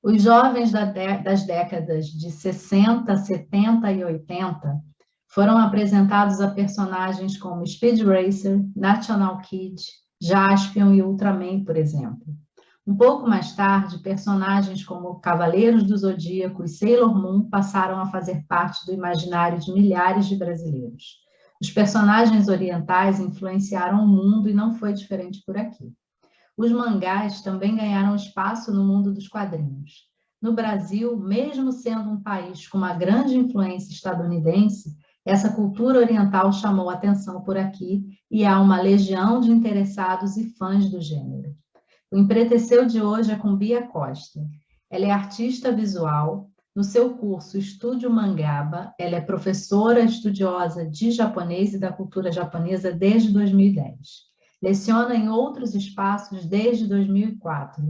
Os jovens das décadas de 60, 70 e 80 foram apresentados a personagens como Speed Racer, National Kid, Jaspion e Ultraman, por exemplo. Um pouco mais tarde, personagens como Cavaleiros do Zodíaco e Sailor Moon passaram a fazer parte do imaginário de milhares de brasileiros. Os personagens orientais influenciaram o mundo e não foi diferente por aqui. Os mangás também ganharam espaço no mundo dos quadrinhos. No Brasil, mesmo sendo um país com uma grande influência estadunidense, essa cultura oriental chamou atenção por aqui e há uma legião de interessados e fãs do gênero. O Empreteceu de hoje é com Bia Costa. Ela é artista visual. No seu curso Estúdio Mangaba, ela é professora estudiosa de japonês e da cultura japonesa desde 2010. Leciona em outros espaços desde 2004.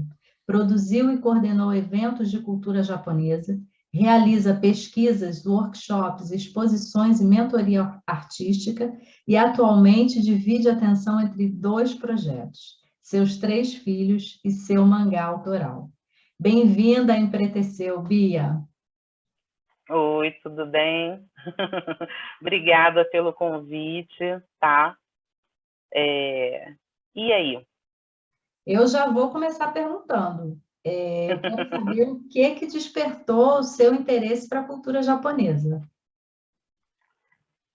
Produziu e coordenou eventos de cultura japonesa, realiza pesquisas, workshops, exposições e mentoria artística e atualmente divide a atenção entre dois projetos: seus 3 filhos e seu mangá autoral. Bem-vinda a Empreteceu, Bia. Oi, tudo bem? Obrigada pelo convite, tá? E aí? Eu já vou começar perguntando. Eu quero saber o que despertou o seu interesse para a cultura japonesa.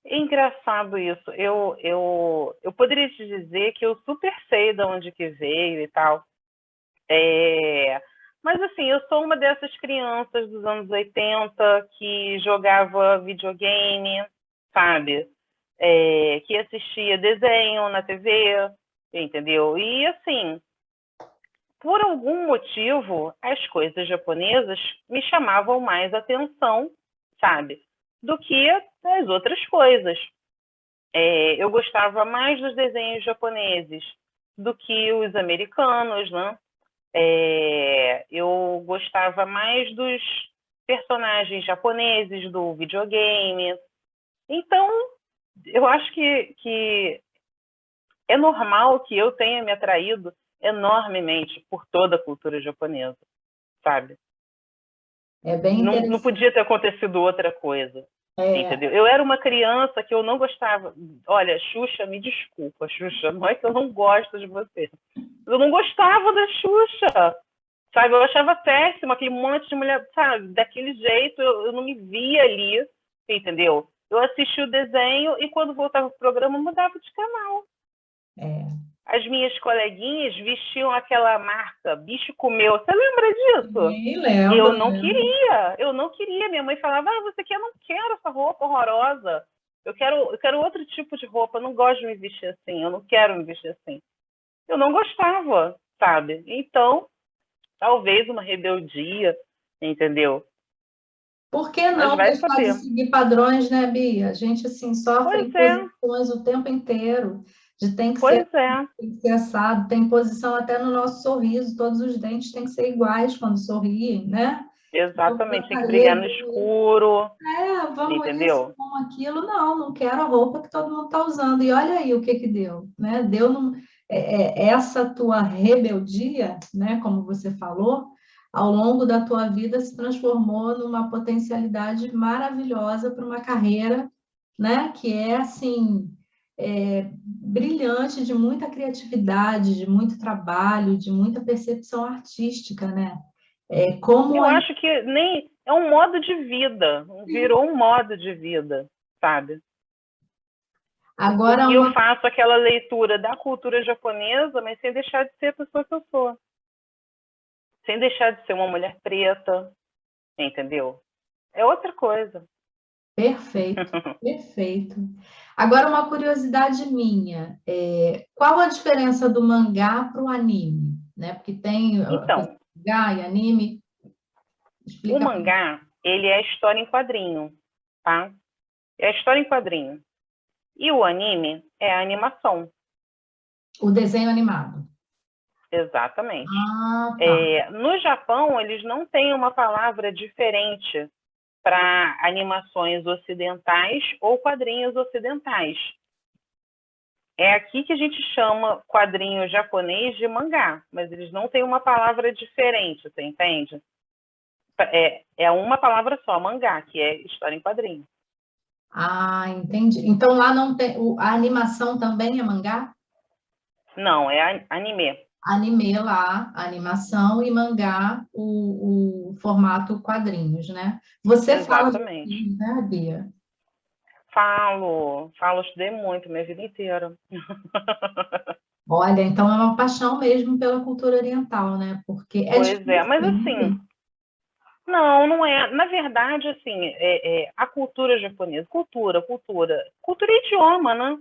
É engraçado isso. Eu poderia te dizer que eu super sei de onde que veio e tal. Mas assim, eu sou uma dessas crianças dos anos 80 que jogava videogame, sabe? Que assistia desenho na TV, entendeu? E assim, por algum motivo, as coisas japonesas me chamavam mais atenção, sabe? Do que as outras coisas. Eu gostava mais dos desenhos japoneses do que os americanos, né? Eu gostava mais dos personagens japoneses do videogame. Então, eu acho que é normal que eu tenha me atraído enormemente por toda a cultura japonesa, sabe? É bem Não interessante. podia ter acontecido outra coisa, entendeu? Eu era uma criança que eu não gostava. Olha, Xuxa, me desculpa, Xuxa, não é que eu não gosto de você. Eu não gostava da Xuxa, sabe? Eu achava péssimo aquele monte de mulher, sabe? Daquele jeito, eu não me via ali, entendeu? Eu assistia o desenho e quando voltava pro programa, eu mudava de canal. É, As minhas coleguinhas vestiam aquela marca Bicho Comeu. Você lembra disso? sim, lembro, Eu não lembro. queria, eu não queria. Minha mãe falava, você quer? Eu não quero essa roupa horrorosa. Eu quero outro tipo de roupa. Eu não gosto de me vestir assim. Eu não quero me vestir assim. Eu não gostava, sabe? Então, talvez uma rebeldia, entendeu? Por que Mas não vai deixar de saber. seguir padrões, né, Bia? A gente, assim, sofre Pois é, imposições o tempo inteiro, de tem que ser, pois é. tem que ser assado, tem posição até no nosso sorriso, todos os dentes têm que ser iguais quando sorriem, né? Vamos Exatamente. Tem que brilhar no alegria. escuro, Vamos isso, entendeu? vamos aquilo. Não, não quero a roupa que todo mundo está usando. E olha aí o que que deu, né? Deu essa tua rebeldia, né? Como você falou, ao longo da tua vida se transformou numa potencialidade maravilhosa para uma carreira, né? Que é assim brilhante, de muita criatividade, de muito trabalho, de muita percepção artística, né? Como Eu a acho que nem é um modo de vida, virou um modo de vida, sabe? agora Porque eu uma faço aquela leitura da cultura japonesa, mas sem deixar de ser a pessoa que eu sou, sem deixar de ser uma mulher preta, entendeu? É outra coisa. Perfeito, perfeito. Agora, uma curiosidade minha, qual a diferença do mangá para o anime? Né? Porque tem a coisa Então, de mangá e anime, o explica para mim. mangá, ele é a história em quadrinho, tá? É a história em quadrinho. E o anime é a animação, O desenho animado. exatamente. Ah, tá. No Japão, eles não têm uma palavra diferente para animações ocidentais ou quadrinhos ocidentais. É aqui que a gente chama quadrinho japonês de mangá, mas eles não têm uma palavra diferente, você entende? É uma palavra só, mangá, que é história em quadrinho. Ah, entendi. Então lá não tem. A animação também é mangá? Não, é anime. Anime lá, animação e mangá, o formato quadrinhos, né? Você fala Exatamente. japonês, né, Bia? Falo, estudei muito minha vida inteira. Olha, então é uma paixão mesmo pela cultura oriental, né? Porque é Pois é, difícil mas ainda. assim, não é. Na verdade, assim, a cultura japonesa, cultura é idioma, né?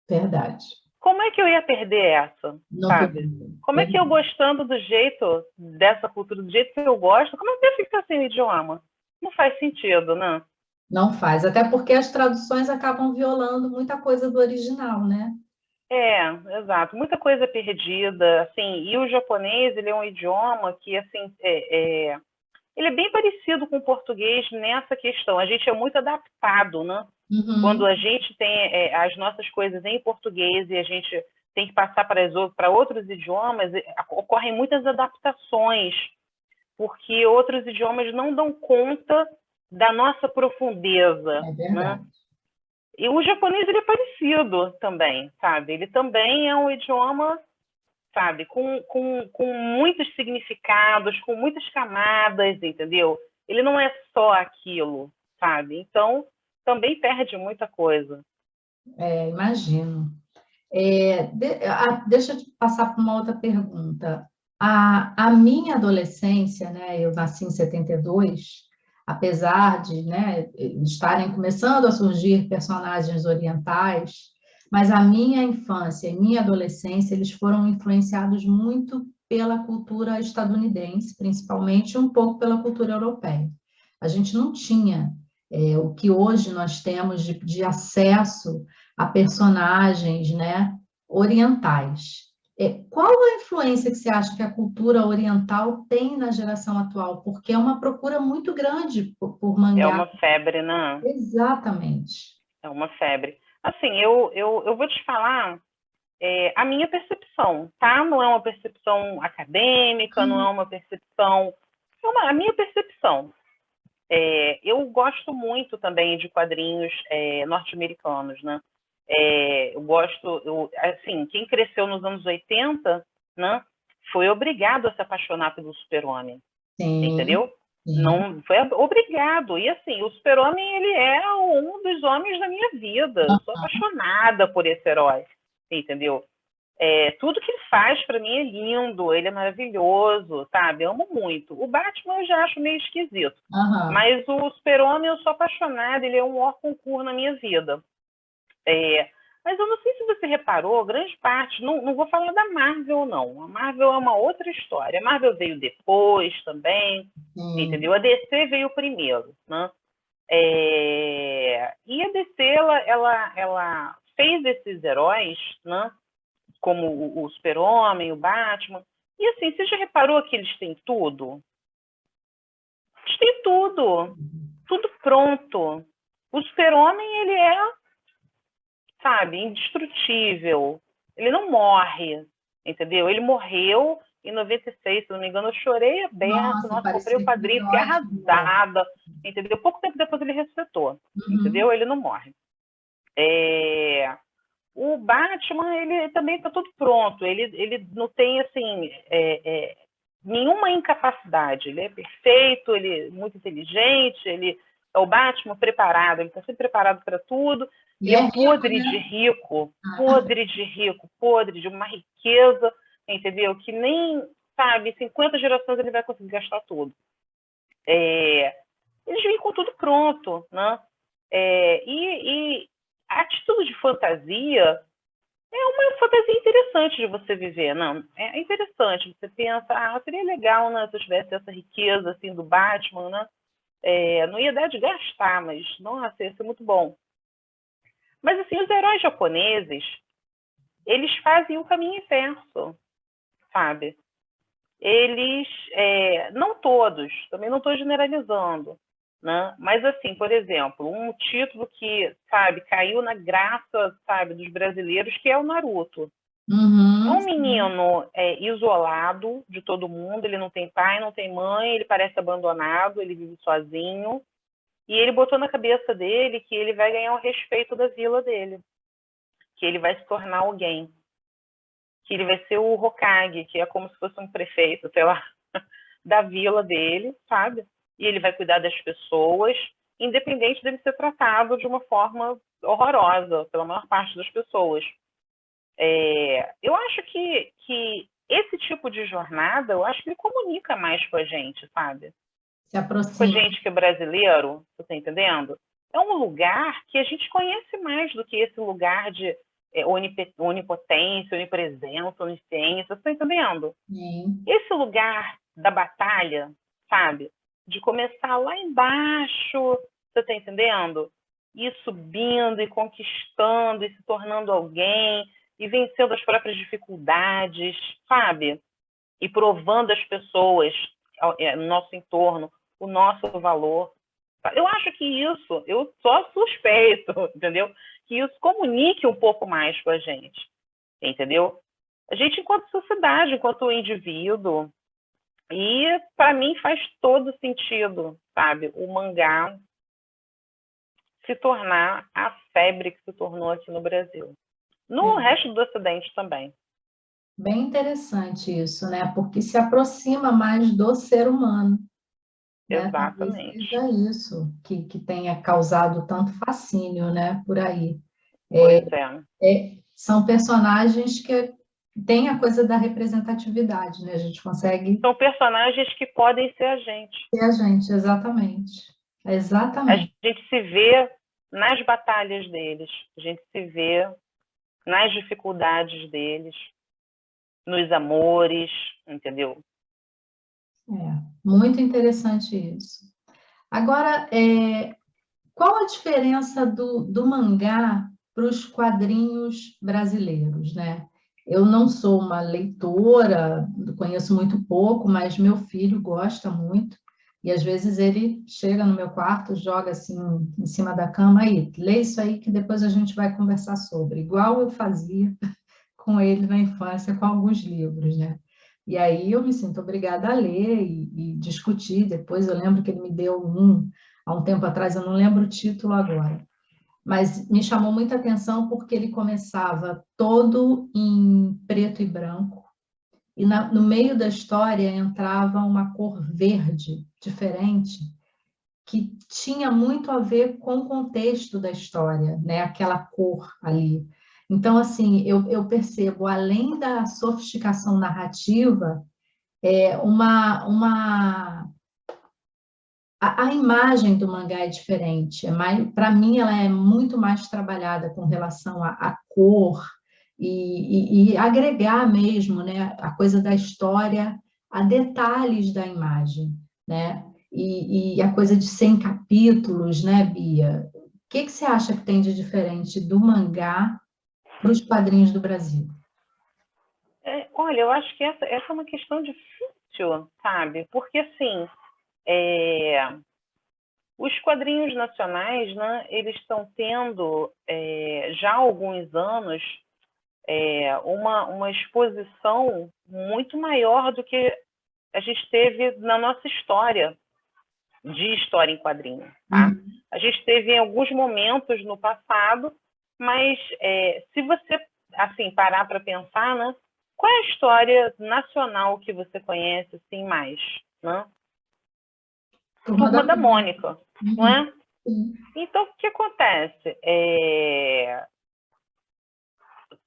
Verdade. Como é que eu ia perder essa, Não sabe? podia. Como é que eu gostando do jeito dessa cultura, do jeito que eu gosto, como é que eu ia ficar sem o idioma? Não faz sentido, né? Não faz, até porque as traduções acabam violando muita coisa do original, né? Exato. Muita coisa perdida, assim, e o japonês, ele é um idioma que, assim, ele é bem parecido com o português nessa questão. A gente é muito adaptado, né? Quando Uhum, a gente tem as nossas coisas em português e a gente tem que passar para outros idiomas, ocorrem muitas adaptações, porque outros idiomas não dão conta da nossa profundeza, é né? verdade. E o japonês, ele é parecido também, sabe? Ele também é um idioma, sabe, com muitos significados, com muitas camadas, entendeu? Ele não é só aquilo, sabe? Então, também perde muita coisa. Imagino. Deixa eu te passar para uma outra pergunta. A minha adolescência, né, eu nasci em 72, apesar de, né, estarem começando a surgir personagens orientais, mas a minha infância e minha adolescência, eles foram influenciados muito pela cultura estadunidense, principalmente um pouco pela cultura europeia. A gente não tinha o que hoje nós temos de acesso a personagens, né, orientais. Qual a influência que você acha que a cultura oriental tem na geração atual? Porque é uma procura muito grande por É mangá. uma febre, né? Exatamente. É uma febre. Assim, eu vou te falar a minha percepção, tá? Não é uma percepção acadêmica, não é uma percepção... a minha percepção. Eu gosto muito também de quadrinhos norte-americanos, né? Assim, quem cresceu nos anos 80, né, foi obrigado a se apaixonar pelo Super-Homem, Sim, entendeu? sim. Não foi obrigado. E assim, o Super-Homem, ele é um dos homens da minha vida. Eu sou apaixonada por esse herói, entendeu? Tudo que ele faz para mim é lindo, ele é maravilhoso, sabe? Eu amo muito. O Batman eu já acho meio esquisito, Aham. mas o Super-Homem eu sou apaixonada, ele é um hors concurso na minha vida. Mas eu não sei se você reparou, grande parte, não vou falar da Marvel, não. A Marvel é uma outra história. A Marvel veio depois também, Sim. entendeu? A DC veio primeiro, né? E a DC, ela fez esses heróis, né? Como o Super-Homem, o Batman. E assim, você já reparou que eles têm tudo? Eles têm tudo. Tudo pronto. O Super-Homem, ele é, sabe, indestrutível. Ele não morre, entendeu? Ele morreu em 96, se não me engano, eu chorei aberto, Nossa, nossa, comprei o parecia que o quadrinho, fiquei herói tinha morrido. arrasada, entendeu? Pouco tempo depois ele ressuscitou, Uhum. entendeu? Ele não morre. O Batman, ele também está tudo pronto, ele não tem, assim, nenhuma incapacidade, ele é perfeito, ele é muito inteligente, ele é o Batman preparado, ele está sempre preparado para tudo, E ele é é rico, né? podre de uma riqueza, entendeu? Que nem, sabe, 50 gerações ele vai conseguir gastar tudo. Eles vêm com tudo pronto, né? E a título de fantasia, é uma fantasia interessante de você viver, não? É interessante. Você pensa, seria legal, né, se eu tivesse essa riqueza, assim, do Batman, né? Não ia dar de gastar, mas, nossa, ia ser muito bom. Mas, assim, os heróis japoneses, eles fazem o caminho inverso, sabe? Eles, não todos, também não estou generalizando, né? Mas, assim, por exemplo, um título que, sabe, caiu na graça, sabe, dos brasileiros, que é o Naruto. Uhum. É um menino isolado de todo mundo, ele não tem pai, não tem mãe, ele parece abandonado, ele vive sozinho. E ele botou na cabeça dele que ele vai ganhar o respeito da vila dele, que ele vai se tornar alguém, que ele vai ser o Hokage, que é como se fosse um prefeito, sei lá, da vila dele, sabe? E ele vai cuidar das pessoas, independente dele ser tratado de uma forma horrorosa pela maior parte das pessoas. Eu acho que esse tipo de jornada, eu acho que ele comunica mais com a gente, sabe? Se Com a aproxima. gente que é brasileiro, você tá entendendo? É um lugar que a gente conhece mais do que esse lugar de onipotência, onipresença, onisciência, você tá entendendo? Sim. Esse lugar da batalha, sabe? De começar lá embaixo, você tá entendendo? Ir subindo e conquistando e se tornando alguém e vencendo as próprias dificuldades, sabe? E provando às pessoas no nosso entorno o nosso valor. Eu acho que isso, eu só suspeito, entendeu? Que isso comunique um pouco mais com a gente, entendeu? A gente, enquanto sociedade, enquanto indivíduo, e para mim faz todo sentido, sabe? O mangá se tornar a febre que se tornou aqui no Brasil. No resto do Ocidente também. Bem interessante isso, né? Porque se aproxima mais do ser humano, né? Talvez Exatamente. seja isso que tenha causado tanto fascínio, né? Por aí. Pois é. São personagens que têm a coisa da representatividade, né? A gente consegue São personagens que podem ser a gente. ser a gente, exatamente. A Exatamente. gente se vê nas batalhas deles, a gente se vê nas dificuldades deles, nos amores, entendeu? Muito interessante isso. Agora, qual a diferença do mangá para os quadrinhos brasileiros, né? Eu não sou uma leitora, conheço muito pouco, mas meu filho gosta muito. E às vezes ele chega no meu quarto, joga assim em cima da cama e lê isso aí que depois a gente vai conversar sobre. Igual eu fazia com ele na infância com alguns livros, né? E aí eu me sinto obrigada a ler e discutir. Depois eu lembro que ele me deu há um tempo atrás, eu não lembro o título agora, mas me chamou muita atenção porque ele começava todo em preto e branco, e no meio da história entrava uma cor verde diferente, que tinha muito a ver com o contexto da história, né? Aquela cor ali. Então, assim, eu percebo, além da sofisticação narrativa, a imagem do mangá é diferente. Para mim, ela é muito mais trabalhada com relação à cor e agregar mesmo, né? A coisa da história a detalhes da imagem, né? E a coisa de 100 capítulos, né, Bia? O que você acha que tem de diferente do mangá para os quadrinhos do Brasil? Olha, eu acho que essa é uma questão difícil, sabe? Porque, assim, os quadrinhos nacionais, né, eles estão tendo, já há alguns anos, uma exposição muito maior do que a gente teve na nossa história, de história em quadrinho, tá? A gente teve em alguns momentos no passado, mas se você, assim, parar para pensar, né? Qual é a história nacional que você conhece, assim, mais, né? Turma da Mônica, não é? Então, o que acontece?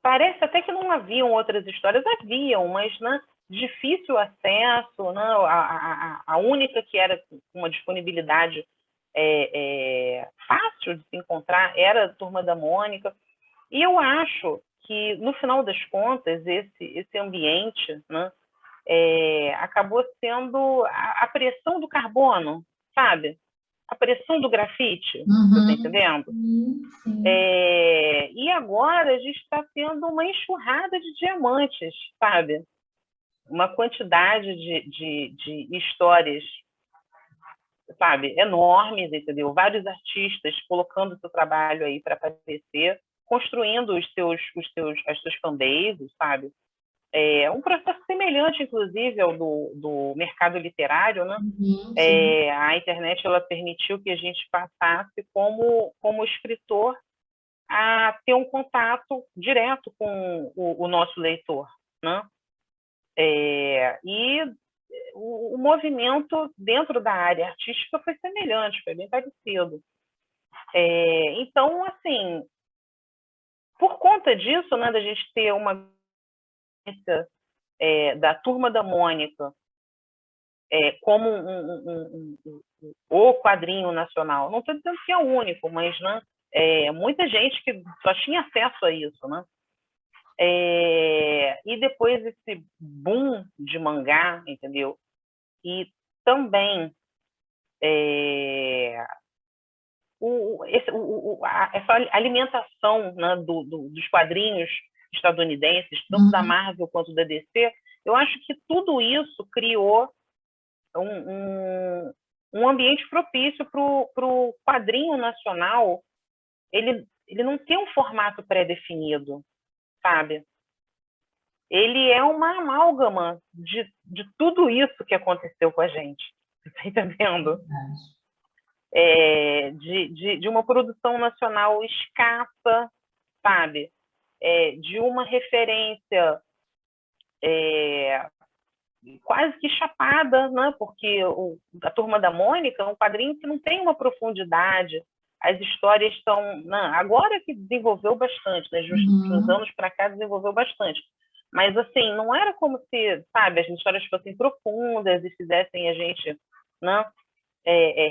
Parece até que não haviam outras histórias, haviam, mas, né, difícil acesso, né? A única que era com uma disponibilidade fácil de se encontrar era a Turma da Mônica. E eu acho que, no final das contas, esse ambiente, né, acabou sendo a pressão do carbono, sabe? A pressão do grafite, você está entendendo? Sim. E agora a gente está tendo uma enxurrada de diamantes, sabe? Uma quantidade de histórias, sabe, enormes, entendeu? Vários artistas colocando seu trabalho aí para aparecer, construindo as suas fanbases, sabe? É um processo semelhante, inclusive, ao do mercado literário, né? Sim. A internet ela permitiu que a gente passasse, como escritor, a ter um contato direto com o nosso leitor, né? E o movimento dentro da área artística foi semelhante, foi bem parecido. Então, assim, por conta disso, né, da gente ter uma da Turma da Mônica como o quadrinho nacional. Não estou dizendo que é o único, mas, né, muita gente que só tinha acesso a isso, né? E depois esse boom de mangá, entendeu? E também essa alimentação, né, dos quadrinhos estadunidenses, tanto da Marvel quanto da DC, eu acho que tudo isso criou um ambiente propício para o quadrinho nacional. Ele não tem um formato pré-definido, sabe? Ele é uma amálgama de tudo isso que aconteceu com a gente. Está entendendo? De uma produção nacional escassa, sabe? De uma referência quase que chapada, né? Porque a Turma da Mônica é um quadrinho que não tem uma profundidade. As histórias estão... agora que desenvolveu bastante, né? Uns anos para cá desenvolveu bastante. Mas, assim, não era como se, sabe, as histórias fossem profundas e fizessem a gente, né,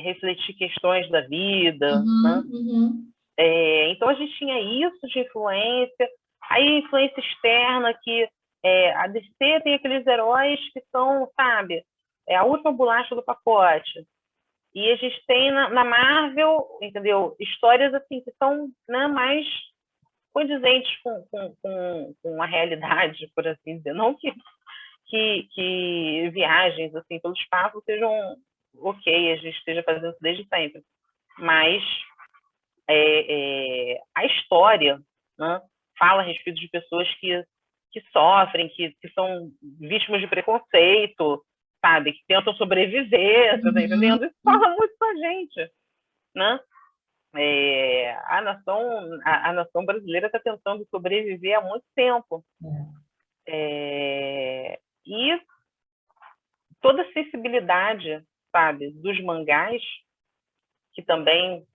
refletir questões da vida, né? Então, a gente tinha isso de influência, aí influência externa, que a DC tem aqueles heróis que são, sabe, a última bolacha do pacote. E a gente tem na Marvel, entendeu, histórias assim que são, né, mais condizentes com a realidade, por assim dizer. Não que viagens assim pelo espaço sejam ok, a gente esteja fazendo isso desde sempre. Mas a história, né, fala a respeito de pessoas que sofrem, que são vítimas de preconceito, sabe? Que tentam sobreviver, você tá entendendo? Isso fala muito com a gente, né? A nação brasileira está tentando sobreviver há muito tempo. E toda a sensibilidade, sabe, dos mangás, que também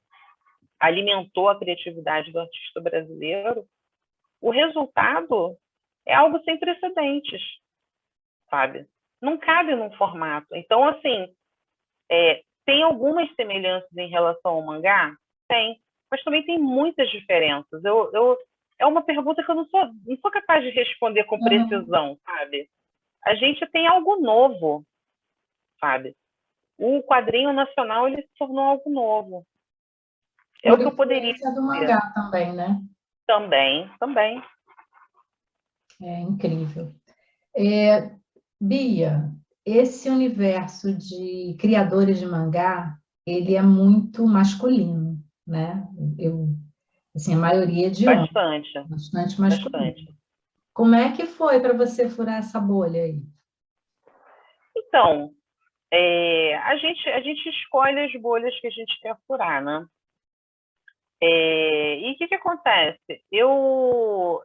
alimentou a criatividade do artista brasileiro, o resultado é algo sem precedentes, sabe? Não cabe num formato. Então, assim, tem algumas semelhanças em relação ao mangá? Tem, mas também tem muitas diferenças. É uma pergunta que eu não sou capaz de responder com precisão, sabe? A gente tem algo novo, sabe? O quadrinho nacional, ele se tornou algo novo. É o que eu poderia dizer. Do mangá também, né? Também. É incrível. Bia, esse universo de criadores de mangá, ele é muito masculino, né? Assim, a maioria de homens. Bastante masculino. Como é que foi para você furar essa bolha aí? Então, a gente escolhe as bolhas que a gente quer furar, né? E o que acontece?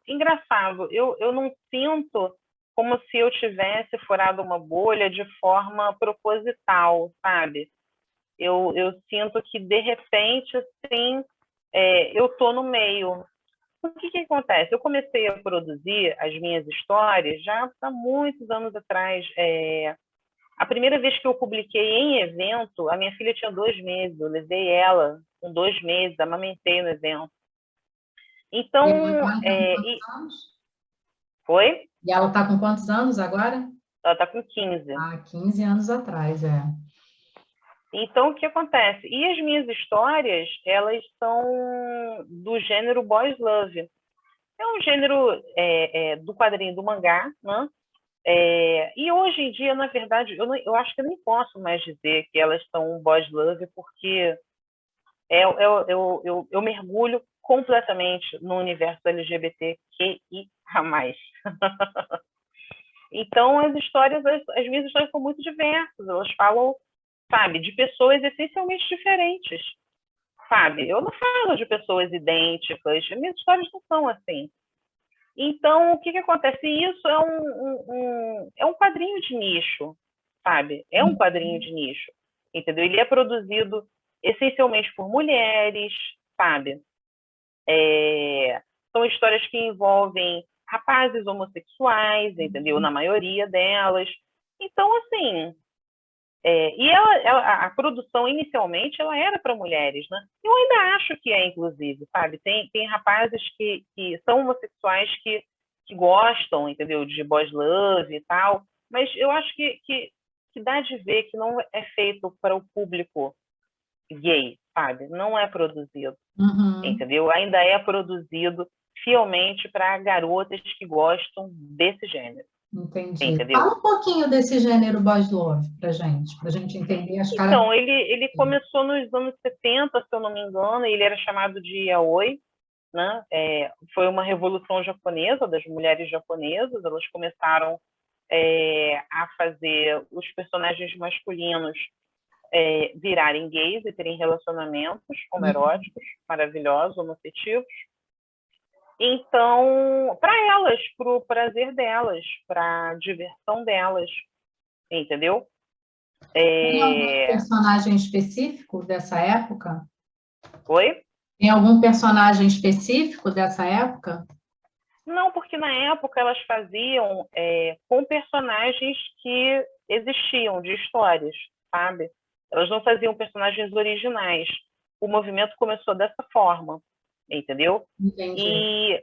Engraçado, eu não sinto como se eu tivesse furado uma bolha de forma proposital, sabe? Eu sinto que, de repente, assim, eu estou no meio. O que acontece? Eu comecei a produzir as minhas histórias já há muitos anos atrás. A primeira vez que eu publiquei em evento, a minha filha tinha 2 meses. Eu levei ela com 2 meses, amamentei no evento. Então, Foi? E ela está com quantos anos agora? Ela está com 15. 15 anos atrás, Então, o que acontece? E as minhas histórias, elas são do gênero boys love. É um gênero do quadrinho do mangá, né? E hoje em dia, na verdade, eu acho que eu nem posso mais dizer que elas são um boys love, porque eu mergulho completamente no universo LGBTQIA+. Então, as minhas histórias são muito diversas, elas falam, sabe, de pessoas essencialmente diferentes, sabe? Eu não falo de pessoas idênticas, as minhas histórias não são assim. Então, o que acontece? Isso é um quadrinho de nicho, sabe? É um quadrinho de nicho, entendeu? Ele é produzido essencialmente por mulheres, sabe? São histórias que envolvem rapazes homossexuais, entendeu? Na maioria delas. Então, assim, a produção inicialmente ela era para mulheres, né? Eu ainda acho que é, inclusive, sabe? Tem rapazes que são homossexuais que gostam, entendeu? De boys love e tal, mas eu acho que dá de ver que não é feito para o público gay, sabe? Não é produzido, entendeu? Ainda é produzido fielmente para garotas que gostam desse gênero. Entendi. Entendeu? Fala um pouquinho desse gênero boys love pra gente entender as caras. Então, ele começou nos anos 70, se eu não me engano, e ele era chamado de yaoi, né? Foi uma revolução japonesa, das mulheres japonesas, elas começaram a fazer os personagens masculinos virarem gays e terem relacionamentos homoeróticos, maravilhosos, homoafetivos. Então, para elas, para o prazer delas, para a diversão delas, entendeu? Tem algum personagem específico dessa época? Oi? Tem algum personagem específico dessa época? Não, porque na época elas faziam com personagens que existiam, de histórias, sabe? Elas não faziam personagens originais. O movimento começou dessa forma, entendeu? Entendi. E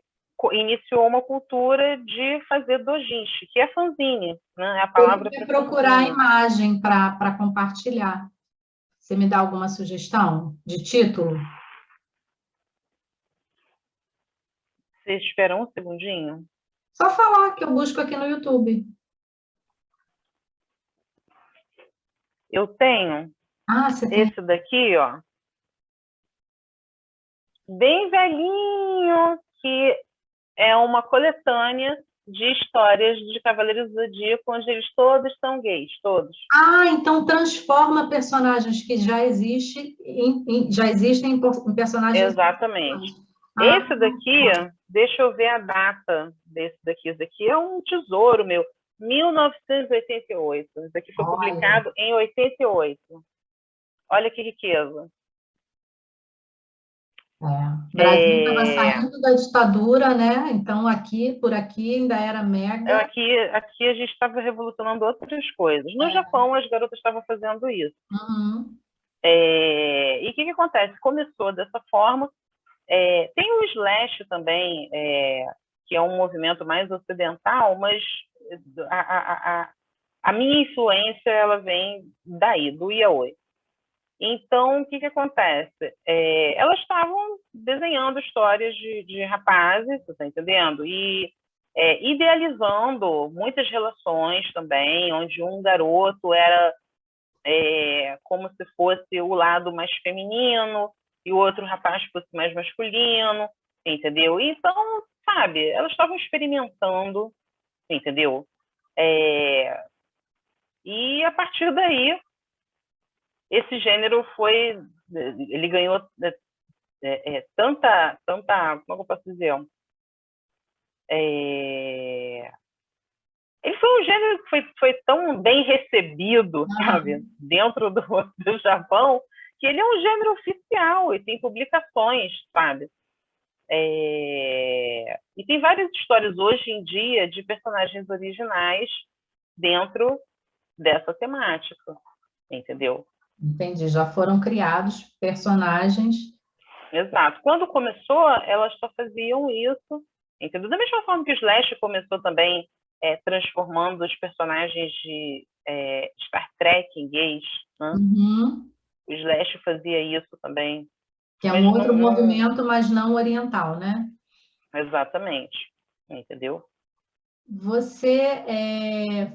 iniciou uma cultura de fazer doujinshi, que é fanzine, né? É a Eu palavra vou para procurar a fanzine. imagem para compartilhar. Você me dá alguma sugestão de título? Vocês esperam um segundinho? Só falar que eu busco aqui no YouTube. Eu tenho Você tem. esse daqui, ó, bem velhinho, que é uma coletânea de histórias de Cavaleiros do Zodíaco, onde eles todos são gays, todos. Então transforma personagens que já existem em personagens. Exatamente. Esse daqui, deixa eu ver a data desse daqui. Esse daqui é um tesouro meu. 1988. Esse daqui foi publicado em 88. Olha que riqueza. O Brasil estava saindo da ditadura, né? Então, por aqui ainda era mega. Aqui a gente estava revolucionando outras coisas. No Japão, as garotas estavam fazendo isso. E o que acontece? Começou dessa forma. Tem o Slash também, que é um movimento mais ocidental, mas a minha influência ela vem daí, do yaoi. Então, o que acontece? Elas estavam desenhando histórias de rapazes, você está entendendo? E idealizando muitas relações também, onde um garoto era como se fosse o lado mais feminino e o outro rapaz fosse mais masculino, entendeu? Então, sabe, elas estavam experimentando, entendeu? E a partir daí, esse gênero ele ganhou tanta, como eu posso dizer? Ele foi um gênero que foi tão bem recebido, sabe, dentro do Japão, que ele é um gênero oficial e tem publicações, sabe? E tem várias histórias hoje em dia de personagens originais dentro dessa temática, entendeu? Entendi, já foram criados personagens. Exato. Quando começou, elas só faziam isso, entendeu? Da mesma forma que o Slash começou também transformando os personagens de Star Trek em gays, né? O Slash fazia isso também. Que é um outro movimento, mas não oriental, né? Exatamente. Entendeu? Você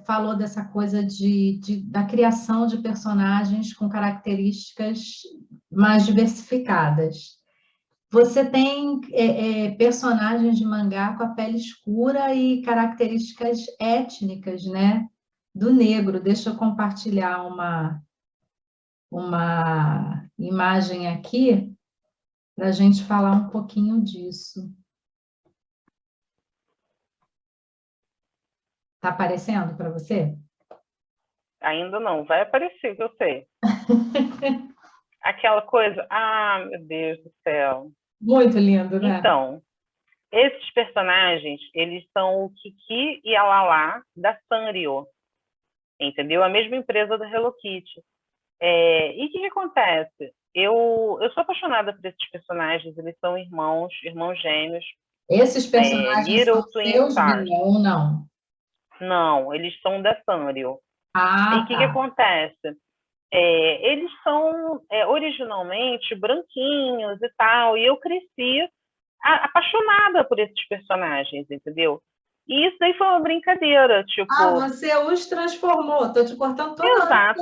falou dessa coisa da criação de personagens com características mais diversificadas. Você tem personagens de mangá com a pele escura e características étnicas, né? Do negro. Deixa eu compartilhar uma imagem aqui para a gente falar um pouquinho disso. Está aparecendo para você? Ainda não, vai aparecer, que eu sei. Aquela coisa, meu Deus do céu. Muito lindo, né? Então, esses personagens, eles são o Kiki e a Lala da Sanrio, entendeu? A mesma empresa da Hello Kitty. E o que acontece? Eu sou apaixonada por esses personagens, eles são irmãos gêmeos. Esses personagens são Little Twin seus, Stars. Bia, ou não? Não, eles são da Sanrio. E o que Tá. acontece? Eles são originalmente branquinhos e tal, e eu cresci apaixonada por esses personagens, entendeu? E isso daí foi uma brincadeira, tipo... Você os transformou. Estou te cortando toda hora.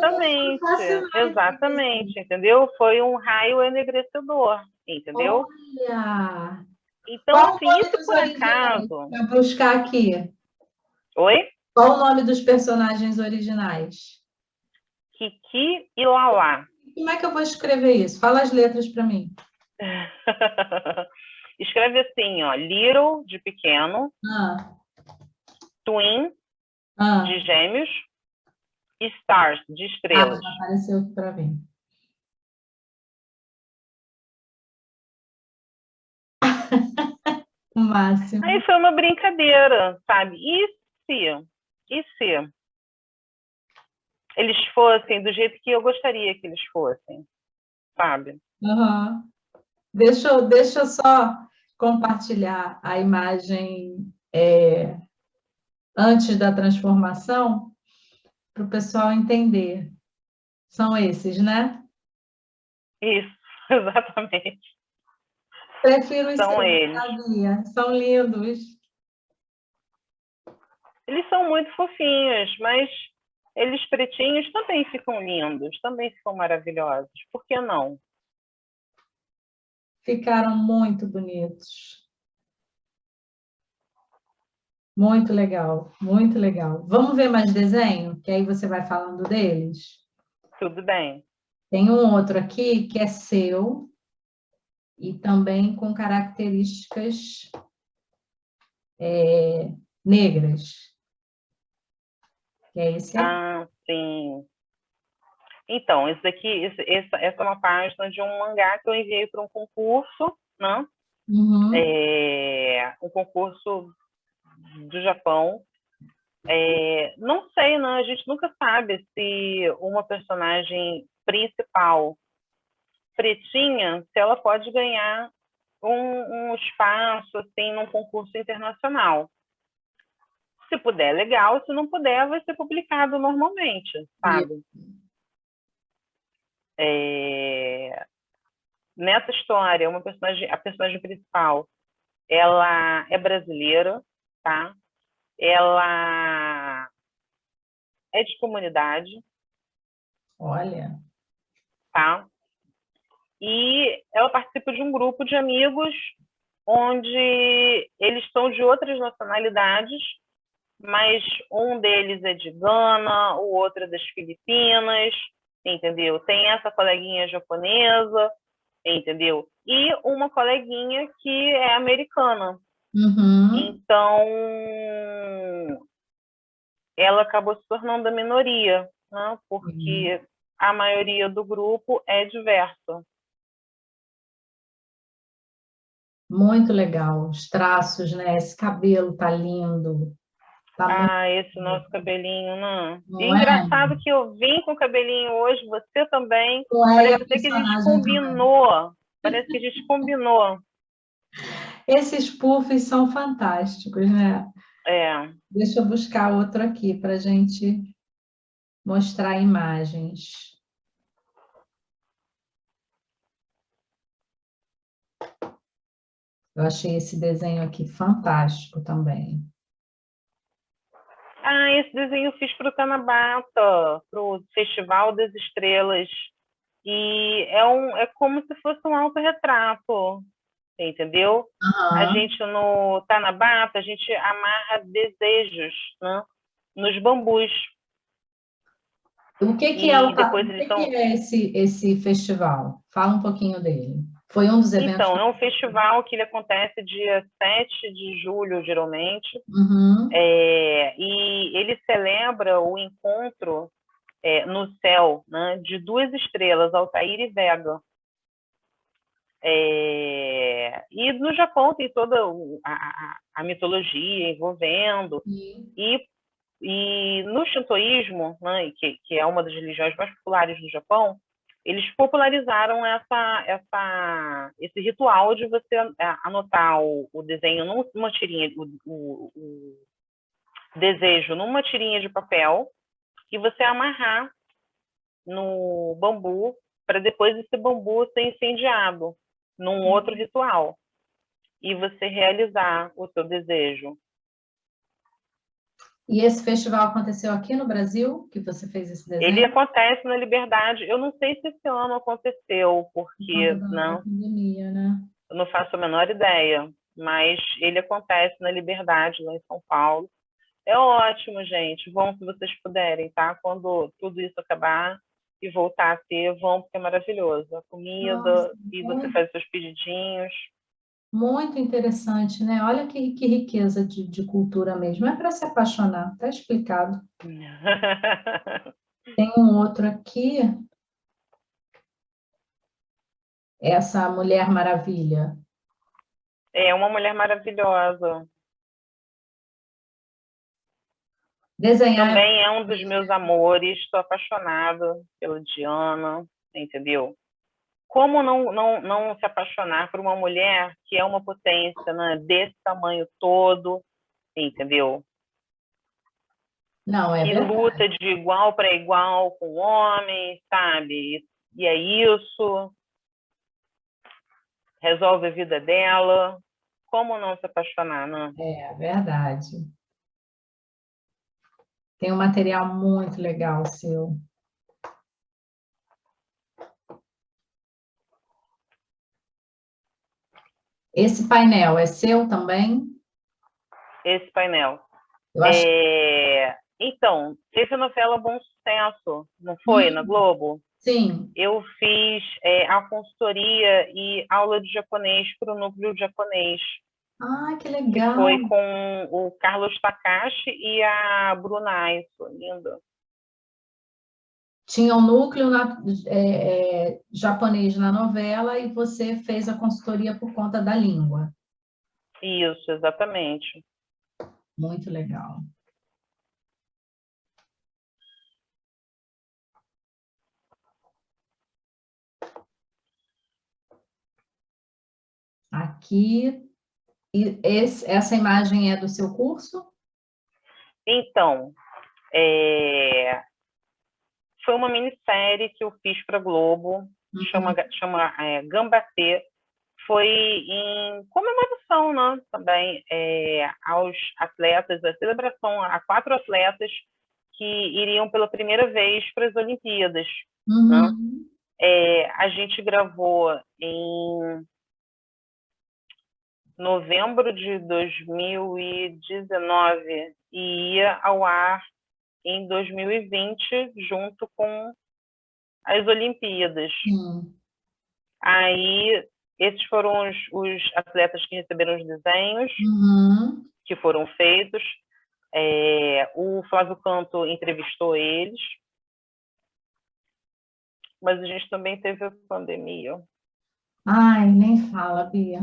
Exatamente, entendeu? Foi um raio enegrecedor, entendeu? Olha! Então, Qual o assim, nome isso dos por originais? acaso... Para buscar aqui. Oi? Qual o nome dos personagens originais? Kiki e Lala. Como é que eu vou escrever isso? Fala as letras para mim. Escreve assim, ó, Little, de pequeno, Twin, de gêmeos, e Stars, de estrelas. Já apareceu aqui para mim. O máximo. Aí foi uma brincadeira, sabe? E se eles fossem do jeito que eu gostaria que eles fossem, sabe? Uhum. Deixa eu só compartilhar a imagem antes da transformação para o pessoal entender. São esses, né? Isso, exatamente. Prefiro os São seus, eles. sabia? São lindos. Eles são muito fofinhos, mas eles pretinhos também ficam lindos, também ficam maravilhosos. Por que não? Ficaram muito bonitos. Muito legal, muito legal. Vamos ver mais desenho? Que aí você vai falando deles. Tudo bem. Tem um outro aqui que é seu e também com características negras. Que é esse aqui. Sim. Então, essa é uma página de um mangá que eu enviei para um concurso, né? Uhum. Um concurso do Japão. Não sei, né? A gente nunca sabe se uma personagem principal pretinha, se ela pode ganhar um espaço assim num concurso internacional. Se puder, legal. Se não puder, vai ser publicado normalmente, sabe? Nessa história, a personagem principal, ela é brasileira, tá? Ela é de comunidade. Olha. Tá? E ela participa de um grupo de amigos onde eles são de outras nacionalidades, mas um deles é de Gana, o outro é das Filipinas, entendeu? Tem essa coleguinha japonesa, entendeu? E uma coleguinha que é americana. Uhum. Então, ela acabou se tornando a minoria, né? Porque a maioria do grupo é diversa. Muito legal. Os traços, né? Esse cabelo tá lindo. Esse nosso cabelinho, não. E Não é? engraçado que eu vim com o cabelinho hoje, você também. Não é, e a Parece até que a gente personagem também. combinou. Parece que a gente combinou. Esses puffs são fantásticos, né? Deixa eu buscar outro aqui para a gente mostrar imagens. Eu achei esse desenho aqui fantástico também. Esse desenho eu fiz para o Tanabata, para o Festival das Estrelas. E é como se fosse um autorretrato. entendeu? A Aham. gente no Tanabata, a gente amarra desejos, né, nos bambus. O que que é E depois o eles que que são... é esse festival? Fala um pouquinho dele. Foi um dos eventos Então, que... é um festival que ele acontece dia 7 de julho, geralmente, Uhum. e ele celebra o encontro no céu, né, de duas estrelas, Altair e Vega. E no Japão tem toda a mitologia envolvendo, Sim. e no shintoísmo, né, que é uma das religiões mais populares no Japão, eles popularizaram esse ritual de você anotar o desenho numa tirinha, o desejo numa tirinha de papel, e você amarrar no bambu, para depois esse bambu ser incendiado num outro ritual e você realizar o seu desejo. E esse festival aconteceu aqui no Brasil, que você fez esse Ele desenho? acontece na Liberdade. Eu não sei se esse ano aconteceu, Por conta porque da não, pandemia, né? eu não faço a menor ideia, mas ele acontece na Liberdade, lá em São Paulo. É ótimo, gente. Vão se vocês puderem, tá? Quando tudo isso acabar e voltar a ter, vão, porque é maravilhoso. A Nossa, comida, e você muito, faz seus pedidinhos. muito interessante, né? Olha que riqueza de cultura mesmo. É para se apaixonar, tá explicado. Tem um outro aqui, essa Mulher Maravilha. É uma mulher maravilhosa. Desenhar é Também é um dos meus amores. Estou apaixonada pela Diana, entendeu? Como não se apaixonar por uma mulher que é uma potência, né, desse tamanho todo, entendeu? Não, é Que verdade. luta de igual para igual com o homem, sabe? E é isso, resolve a vida dela. Como não se apaixonar, né? É verdade. Tem um material muito legal seu. Esse painel é seu também? Esse painel. Eu acho que Então, teve a novela Bom Sucesso, não foi, na Globo? sim. Eu fiz a consultoria e aula de japonês para o núcleo japonês, Ah, que que legal. foi com o Carlos Takashi e a Bruna Aiso, linda. Tinha um núcleo japonês na novela e você fez a consultoria por conta da língua. Isso, exatamente. Muito legal. Aqui, essa imagem é do seu curso? Então, foi uma minissérie que eu fiz para Globo, Uhum. chama Gambatê. Foi em comemoração, né, também aos atletas, a celebração a 4 atletas que iriam pela primeira vez para as Olimpíadas, né? Uhum. A gente gravou em novembro de 2019 e ia ao ar em 2020, junto com as Olimpíadas. Sim. Aí, esses foram os atletas que receberam os desenhos Uhum. que foram feitos. O Flávio Canto entrevistou eles, mas a gente também teve a pandemia. Ai, nem fala, Bia.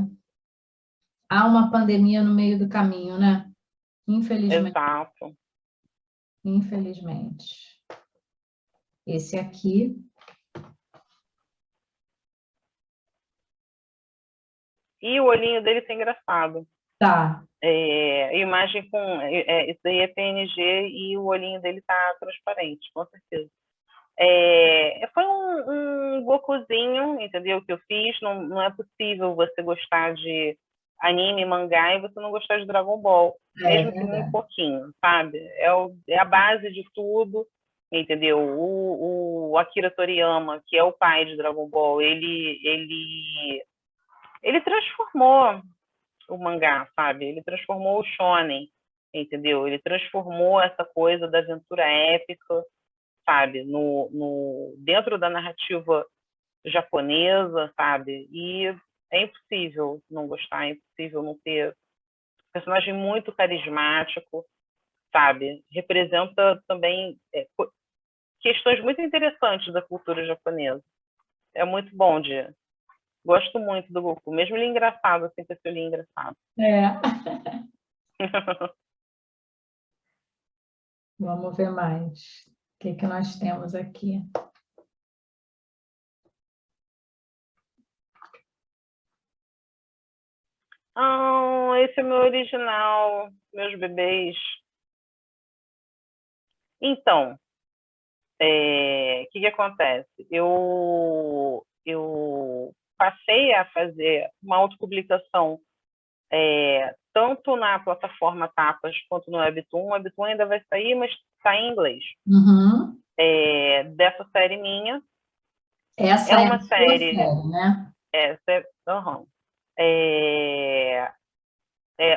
Há uma pandemia no meio do caminho, né? Infelizmente, Exato. infelizmente. Esse aqui, E o olhinho dele tá engraçado. tá. Imagem com... isso daí é PNG e o olhinho dele tá transparente, com certeza. Foi um Gokuzinho, entendeu? Que eu fiz. Não é possível você gostar de anime, mangá e você não gostar de Dragon Ball, É mesmo que muito verdade. pouquinho, sabe? É a base de tudo, entendeu? O Akira Toriyama, que é o pai de Dragon Ball, ele ele transformou o mangá, sabe? Ele transformou o shonen, entendeu? Ele transformou essa coisa da aventura épica, sabe? Dentro da narrativa japonesa, sabe? E é impossível não gostar, é impossível não ter um personagem muito carismático, sabe? Representa também questões muito interessantes da cultura japonesa. É muito bom de... Gosto muito do Goku, mesmo ele engraçado, assim, que ele é engraçado. Vamos ver mais. O que nós temos aqui? Esse é meu original, meus bebês. Então, que acontece? Eu passei a fazer uma autopublicação tanto na plataforma Tapas quanto no Webtoon. O Webtoon ainda vai sair, mas está em inglês. Uhum. Dessa série minha. Essa é uma série, né?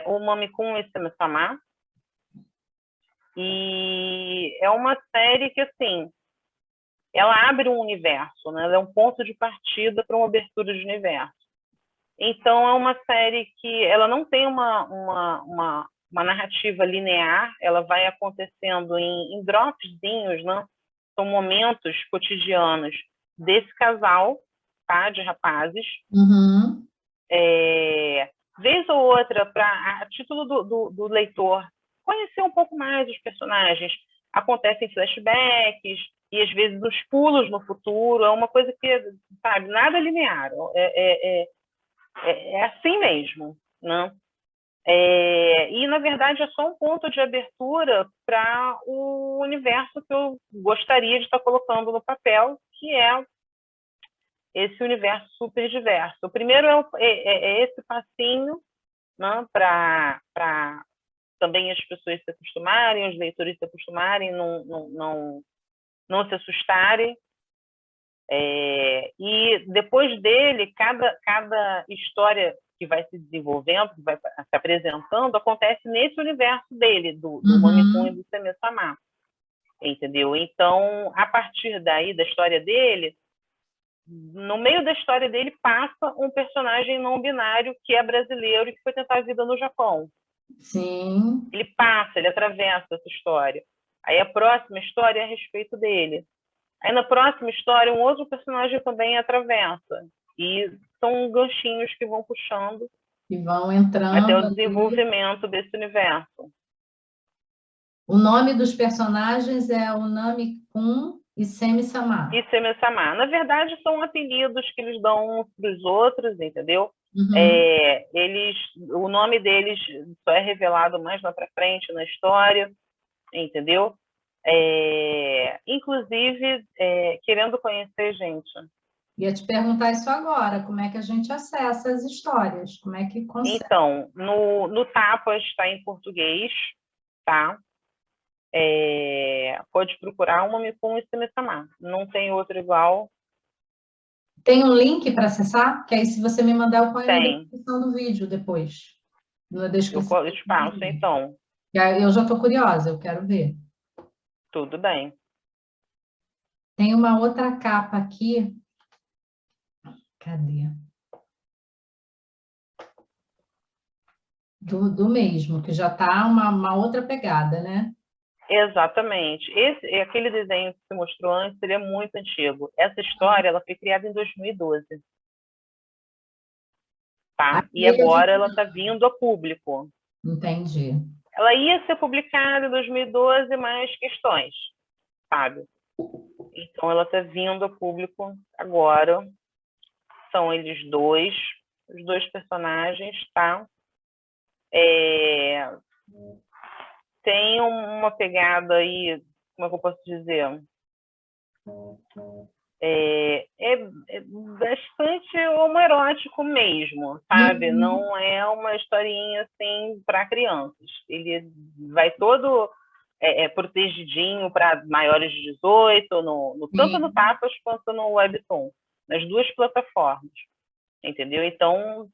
O Mamikun Iseme-sama. E é uma série que, assim, ela abre um universo, né? Ela é um ponto de partida para uma abertura de universo. Então, é uma série que ela não tem uma narrativa linear, ela vai acontecendo em dropzinhos, né? São momentos cotidianos desse casal, tá? De rapazes. Uhum. Vez ou outra, a título do leitor conhecer um pouco mais os personagens, acontecem flashbacks e às vezes os pulos no futuro, é uma coisa que, sabe, nada linear, é assim mesmo, né? E na verdade é só um ponto de abertura para o universo que eu gostaria de estar colocando no papel, que é esse universo super diverso. O primeiro é esse passinho, né, para também as pessoas se acostumarem, os leitores se acostumarem, não se assustarem. E depois dele, cada história que vai se desenvolvendo, que vai se apresentando, acontece nesse universo dele, do Mamikun e do Iseme-sama. Entendeu? Então, a partir daí, da história dele, no meio da história dele passa um personagem não binário que é brasileiro e que foi tentar a vida no Japão. Sim. Ele atravessa essa história. Aí a próxima história é a respeito dele. Aí na próxima história um outro personagem também atravessa. E são ganchinhos que vão puxando e vão entrando até o desenvolvimento desse universo. O nome dos personagens é o Mamikun e Iseme-sama. Iseme-sama. Na verdade, são apelidos que eles dão uns para os outros, entendeu? O nome deles só é revelado mais lá para frente na história, entendeu? Inclusive, querendo conhecer, gente. Ia te perguntar isso agora, como é que a gente acessa as histórias? Como é que consegue? Então, no Tapas está em português, tá? Pode procurar uma Mamikun e Iseme-sama. Não tem outro igual. Tem um link para acessar? Que aí, se você me mandar, eu ponho na Tem. descrição do vídeo depois. Na descrição. Eu te passo, então. Eu já estou curiosa, eu quero ver. Tudo bem. Tem uma outra capa aqui. Cadê? Do mesmo, que já está uma outra pegada, né? Exatamente. Aquele desenho que você mostrou antes, ele é muito antigo. Essa história ela foi criada em 2012. Tá? E agora ela está vindo a público. Entendi. Ela ia ser publicada em 2012, mais questões, sabe? Então ela está vindo a público agora. São eles dois, os dois personagens, tá? Tem uma pegada aí, como é que eu posso dizer? É bastante homoerótico mesmo, sabe? Não é uma historinha assim para crianças. Ele vai todo protegidinho para maiores de 18, tanto no Tapas quanto no Webtoon, nas duas plataformas. entendeu? Então,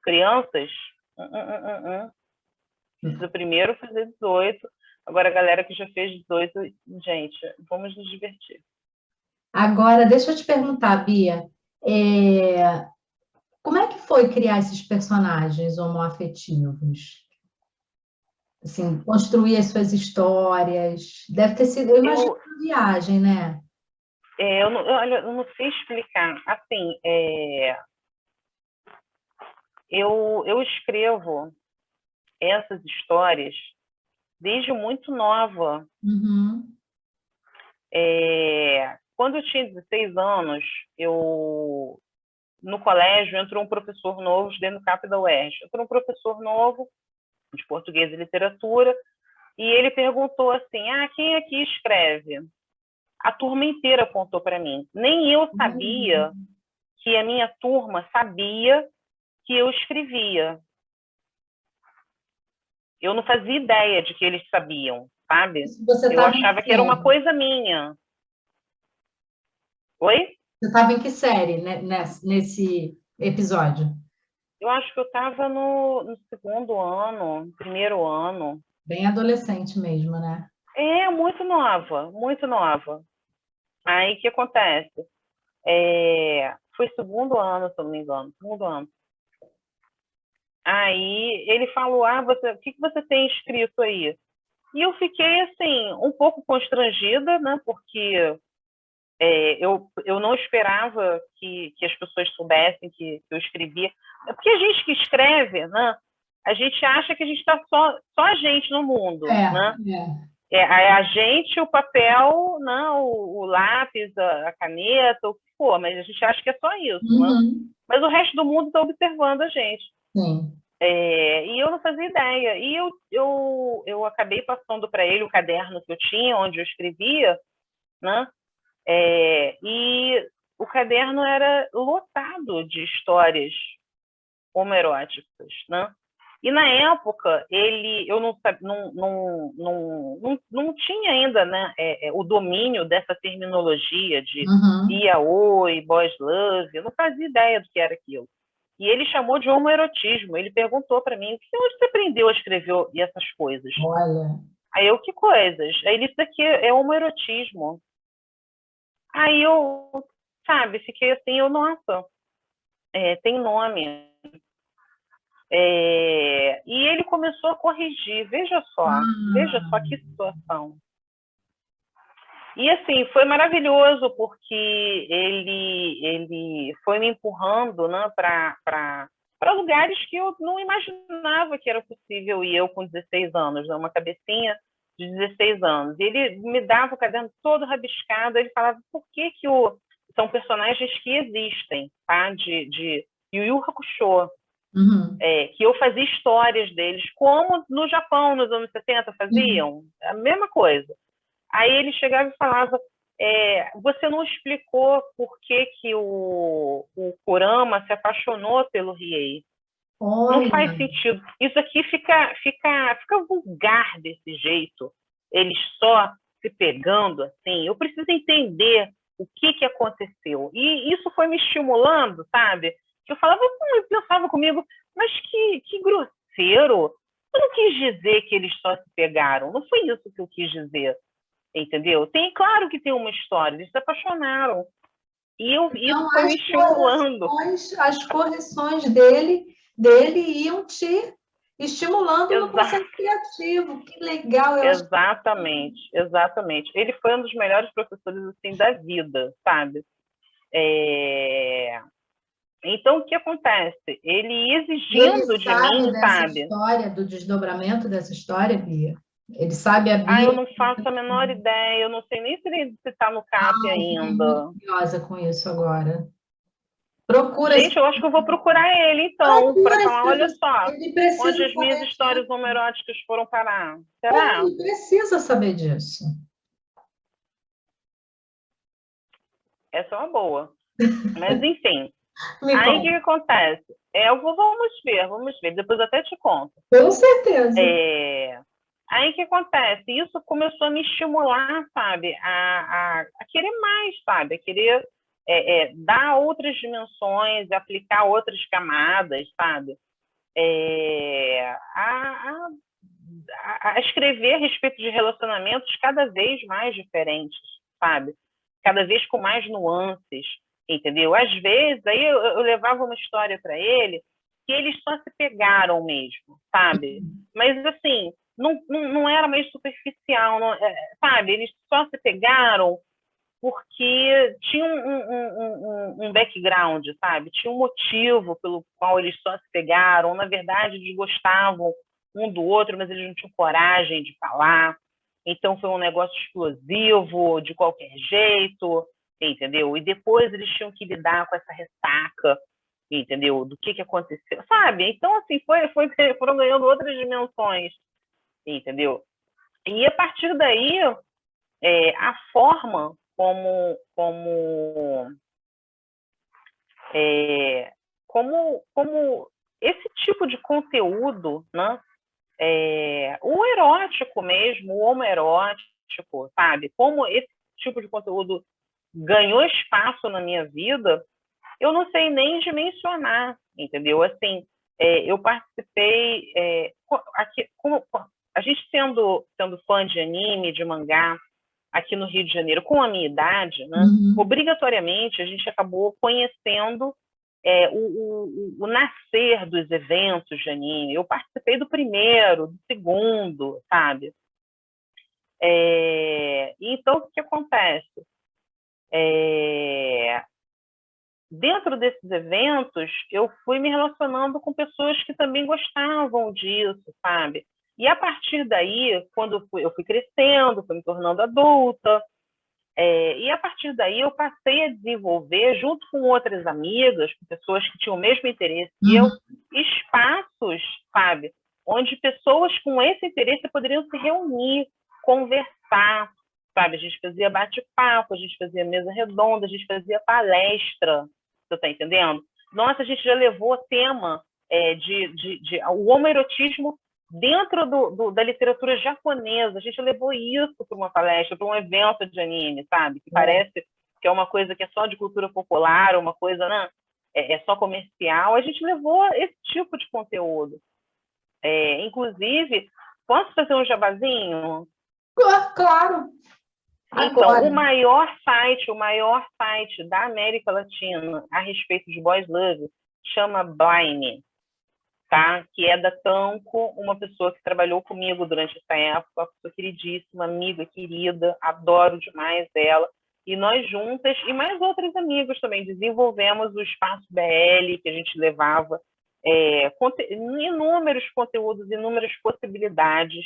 crianças, precisa primeiro fazer 18. Agora, a galera que já fez 18, gente, vamos nos divertir. Agora, deixa eu te perguntar, Bia, como é que foi criar esses personagens homoafetivos? Assim, construir as suas histórias. Deve ter sido, eu imagino, uma viagem, né? Eu não sei explicar. Assim, eu escrevo essas histórias desde muito nova. Uhum. Quando eu tinha 16 anos, no colégio entrou um professor novo, dentro do CAP da UERJ. Entrou um professor novo de português e literatura, e ele perguntou assim, quem aqui escreve? A turma inteira apontou para mim. Nem eu sabia que a minha turma sabia que eu escrevia. Eu não fazia ideia de que eles sabiam, sabe? Eu achava que era uma coisa minha. Oi? Você estava em que série, né, nesse episódio? Eu acho que eu estava no segundo ano, primeiro ano. Bem adolescente mesmo, né? Muito nova, muito nova. Aí, o que acontece? Foi segundo ano, se eu não me engano, segundo ano. Aí, ele falou, o que você tem escrito aí? E eu fiquei, assim, um pouco constrangida, né? Porque eu não esperava que as pessoas soubessem que eu escrevia. É porque a gente que escreve, né? A gente acha que a gente está só a gente no mundo, né? A gente, o papel, né? o lápis, a caneta, o que for, mas a gente acha que é só isso, né? Mas o resto do mundo está observando a gente. Sim. E eu não fazia ideia. E eu acabei passando para ele o caderno que eu tinha, onde eu escrevia, né? E o caderno era lotado de histórias homoeróticas, né? E na época eu não tinha ainda, né, o domínio dessa terminologia de yaoi, boys love, eu não fazia ideia do que era aquilo. E ele chamou de homoerotismo. Ele perguntou para mim, onde você aprendeu a escrever essas coisas? Olha. Aí eu, que coisas? Aí ele disse que é homoerotismo. Aí eu, sabe, fiquei assim, nossa, tem nome. E ele começou a corrigir, veja só que situação. E assim, foi maravilhoso, porque ele foi me empurrando, né, para lugares que eu não imaginava que era possível ir, eu com 16 anos, né, uma cabecinha de 16 anos. E ele me dava o caderno todo rabiscado, ele falava por que são personagens que existem, tá? De Yu Yu Hakusho, que eu fazia histórias deles, como no Japão, nos anos 70 faziam, a mesma coisa. Aí ele chegava e falava, você não explicou por que o Kurama se apaixonou pelo Riei. Não faz sentido. Isso aqui fica vulgar desse jeito. Eles só se pegando assim. Eu preciso entender o que aconteceu. E isso foi me estimulando, sabe? Eu falava, eu pensava comigo, mas que grosseiro. Eu não quis dizer que eles só se pegaram. Não foi isso que eu quis dizer. Entendeu? Claro que tem uma história. Eles se apaixonaram. E isso foi me estimulando. As correções dele iam te estimulando no processo criativo. Que legal! Exatamente. Ele foi um dos melhores professores assim, da vida, sabe? Então, o que acontece? Ele exigindo de mim, sabe? História, do desdobramento dessa história, Bia? Ele sabe a Bia? Eu não faço a menor ideia. Eu não sei nem se ele está no CAP ainda. Estou curiosa com isso agora. Procura. Gente, eu acho que eu vou procurar ele, então, para falar, olha só, onde as minhas histórias homoeróticas foram parar. Será? Ele precisa saber disso. Essa é uma boa. Mas, enfim. Aí, o que acontece? Vamos ver. Depois eu até te conto. Com certeza. Aí, o que acontece? Isso começou a me estimular, sabe? A querer mais, sabe? A querer dar outras dimensões, aplicar outras camadas, sabe? A escrever a respeito de relacionamentos cada vez mais diferentes, sabe? Cada vez com mais nuances, entendeu? Às vezes, aí eu levava uma história para ele que eles só se pegaram mesmo, sabe? Mas, assim, não era meio superficial, não, sabe? Eles só se pegaram porque tinha um background, sabe? Tinha um motivo pelo qual eles só se pegaram. Na verdade, eles gostavam um do outro, mas eles não tinham coragem de falar. Então, foi um negócio explosivo, de qualquer jeito, entendeu? E depois eles tinham que lidar com essa ressaca, entendeu? Do que aconteceu, sabe? Então, assim, foram ganhando outras dimensões, entendeu? E a partir daí, a forma como esse tipo de conteúdo, né? O erótico mesmo, o homoerótico, sabe? Como esse tipo de conteúdo ganhou espaço na minha vida, eu não sei nem dimensionar, entendeu? Assim, eu participei, aqui, a gente sendo fã de anime, de mangá, aqui no Rio de Janeiro, com a minha idade, né, obrigatoriamente a gente acabou conhecendo o nascer dos eventos de anime. Eu participei do primeiro, do segundo, sabe? Então, o que acontece? Dentro desses eventos, eu fui me relacionando com pessoas que também gostavam disso, sabe? E a partir daí, quando eu fui crescendo, fui me tornando adulta, e a partir daí eu passei a desenvolver, junto com outras amigas, com pessoas que tinham o mesmo interesse que eu, espaços, sabe? Onde pessoas com esse interesse poderiam se reunir, conversar, sabe? A gente fazia bate-papo, a gente fazia mesa redonda, a gente fazia palestra, você está entendendo? Nossa, a gente já levou tema o homoerotismo dentro da literatura japonesa. A gente levou isso para uma palestra, para um evento de anime, sabe? Que parece que é uma coisa que é só de cultura popular, uma coisa, né? É só comercial. A gente levou esse tipo de conteúdo. Inclusive, posso fazer um jabazinho? Claro. Então, Agora. o maior site da América Latina a respeito de boys love chama Blime, tá? Que é da Tanco, uma pessoa que trabalhou comigo durante essa época, uma pessoa queridíssima, amiga, querida, adoro demais ela. E nós juntas, e mais outros amigos também, desenvolvemos o Espaço BL, que a gente levava inúmeros conteúdos, inúmeras possibilidades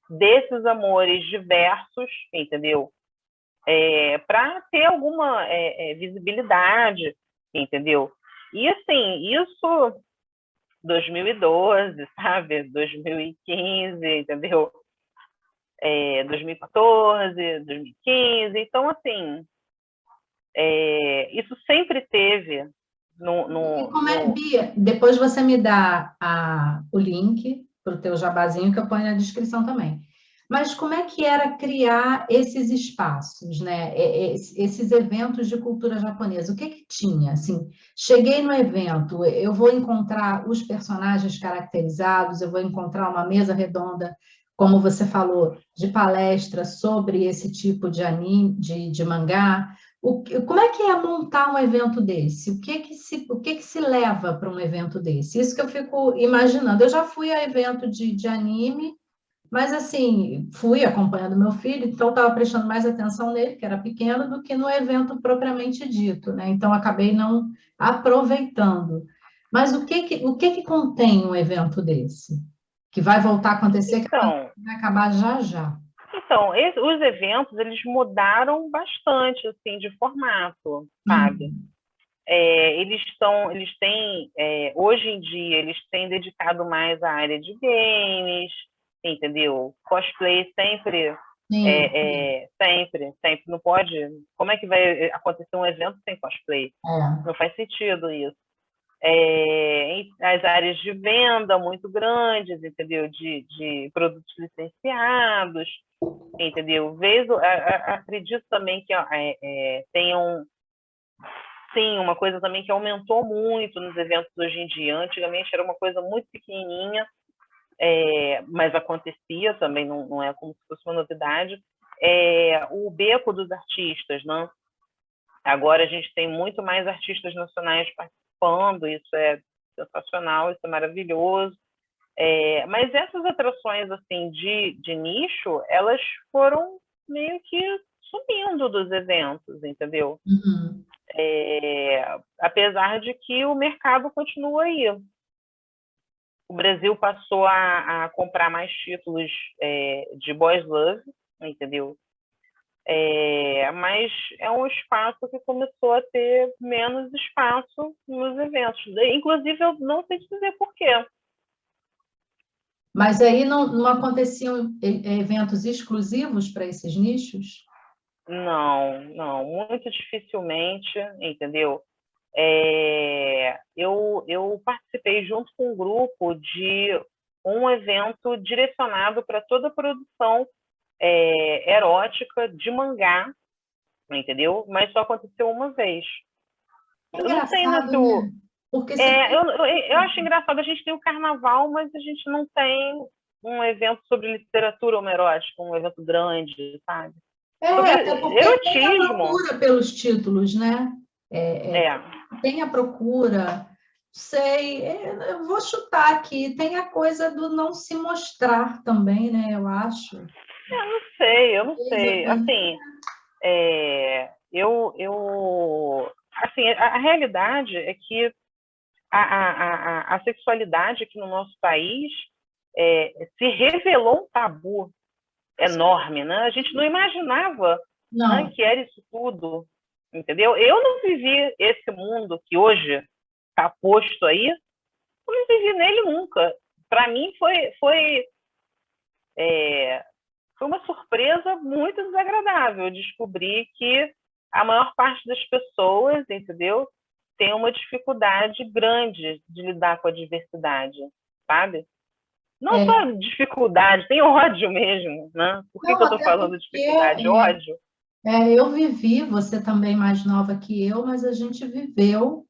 desses amores diversos, entendeu? Para ter alguma visibilidade, entendeu? E, assim, isso 2012, sabe? 2015, entendeu? 2014, 2015. Então, assim, isso sempre teve E como Bia, depois você me dá o link para o teu jabazinho, que eu ponho na descrição também. Mas como é que era criar esses espaços, né? Esses eventos de cultura japonesa? O que tinha? Assim, cheguei no evento, eu vou encontrar os personagens caracterizados, eu vou encontrar uma mesa redonda, como você falou, de palestra sobre esse tipo de anime, de mangá. Como é que é montar um evento desse? O que se leva para um evento desse? Isso que eu fico imaginando. Eu já fui a evento de anime, mas assim, fui acompanhando meu filho, então estava prestando mais atenção nele, que era pequeno, do que no evento propriamente dito, né? Então acabei não aproveitando. Mas o que contém um evento desse? Que vai voltar a acontecer, que vai acabar já já. Então, os eventos, eles mudaram bastante, assim, de formato, sabe? Eles têm, hoje em dia, eles têm dedicado mais à área de games, entendeu? Cosplay sempre, sempre, não pode, como é que vai acontecer um evento sem cosplay? Não faz sentido isso. As áreas de venda muito grandes, entendeu? De produtos licenciados, entendeu? Acredito também que tenham sim, uma coisa também que aumentou muito nos eventos hoje em dia. Antigamente era uma coisa muito pequenininha, mas acontecia também, não é como se fosse uma novidade. O beco dos artistas, né? Agora a gente tem muito mais artistas nacionais participando, isso é sensacional, isso é maravilhoso. Mas essas atrações assim de nicho, elas foram meio que sumindo dos eventos, entendeu? Uhum. Apesar de que o mercado continua aí. O Brasil passou a comprar mais títulos de Boys Love, entendeu? Mas é um espaço que começou a ter menos espaço nos eventos. Inclusive, eu não sei te dizer por quê. Mas aí não aconteciam eventos exclusivos para esses nichos? Não, muito dificilmente, entendeu? Eu participei junto com um grupo de um evento direcionado para toda a produção erótica de mangá, entendeu? Mas só aconteceu uma vez. É Eu não sei engraçado, se né? Porque você tem... eu acho engraçado, a gente tem o carnaval, mas a gente não tem um evento sobre literatura homoerótica, um evento grande, sabe? Sobre Até porque tem a erotismo. procura pelos títulos, né? É. Tem a procura, sei, eu vou chutar aqui, tem a coisa do não se mostrar também, né? Eu acho. Eu não sei. Assim, assim, a realidade é que a sexualidade aqui no nosso país se revelou um tabu enorme, né? A gente não imaginava, né, Não, que era isso tudo, entendeu? Eu não vivi esse mundo que hoje está posto aí, eu não vivi nele nunca. Para mim foi uma surpresa muito desagradável descobrir que a maior parte das pessoas, entendeu, tem uma dificuldade grande de lidar com a diversidade, sabe? Não é, só dificuldade, tem ódio mesmo, né? Por que não, eu estou até falando de porque dificuldade? Ódio. eu vivi, você também mais nova que eu, mas a gente viveu,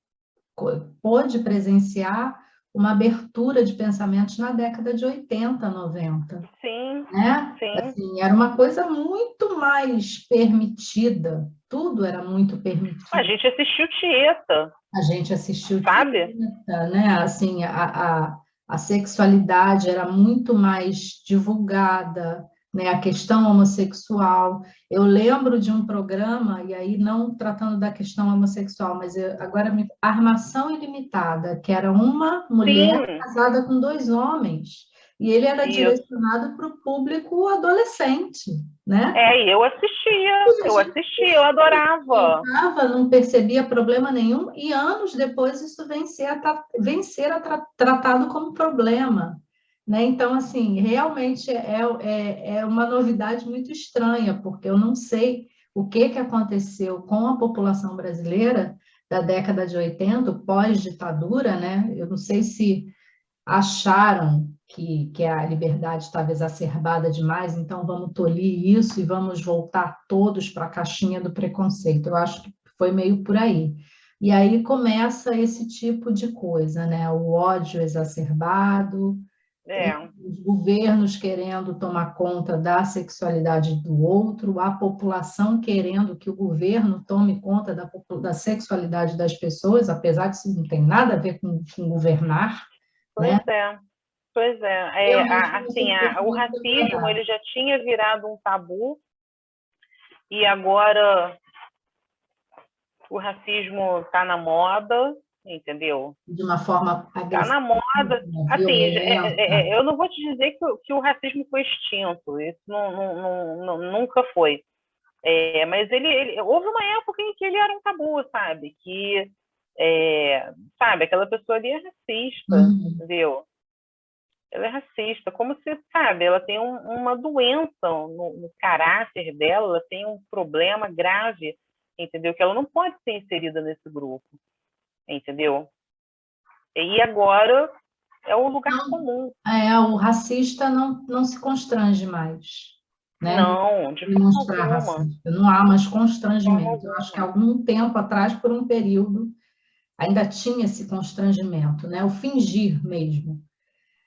pôde presenciar uma abertura de pensamentos na década de 80, 90. Sim, Né? sim. Assim, era uma coisa muito mais permitida, tudo era muito A permitido. gente assistiu Tieta, A gente assistiu sabe? Tieta, né? Assim, a sexualidade era muito mais divulgada, né? A questão homossexual. Eu lembro de um programa, e aí não tratando da questão homossexual, mas agora Armação Ilimitada, que era uma mulher Sim, casada com dois homens. E ele era isso. direcionado para o público adolescente, né? E E a eu gente assistia, eu adorava. tentava, não percebia problema nenhum, e anos depois isso tratado como problema. Né? Então, assim, realmente é uma novidade muito estranha, porque eu não sei o que aconteceu com a população brasileira da década de 80, pós-ditadura, né? Eu não sei se acharam que a liberdade estava exacerbada demais, então vamos tolir isso e vamos voltar todos para a caixinha do preconceito. Eu acho que foi meio por aí. E aí começa esse tipo de coisa, né? O ódio exacerbado, É, os governos querendo tomar conta da sexualidade do outro, a população querendo que o governo tome conta da sexualidade das pessoas, apesar que isso não tem nada a ver com governar, pois né? é. Pois é, Realmente foi uma assim, surpresa o muito racismo agradável. ele já tinha virado um tabu e agora o racismo está na moda, entendeu? De uma forma Está agressiva, na moda. Assim, violenta. eu não vou te dizer que o racismo foi extinto, isso nunca foi. Mas houve uma época em que ele era um tabu, sabe? Que, sabe, aquela pessoa ali é racista, Uhum. entendeu? Ela é racista, como se, sabe, ela tem uma doença no caráter dela, ela tem um problema grave, entendeu? Que ela não pode ser inserida nesse grupo, entendeu? E agora é o lugar Não, comum. o racista não se constrange mais. né? Não, de forma Demonstrar alguma. racismo. Não há mais De forma constrangimento. Eu acho que há alguma. algum tempo atrás, por um período, ainda tinha esse constrangimento, né? O fingir mesmo.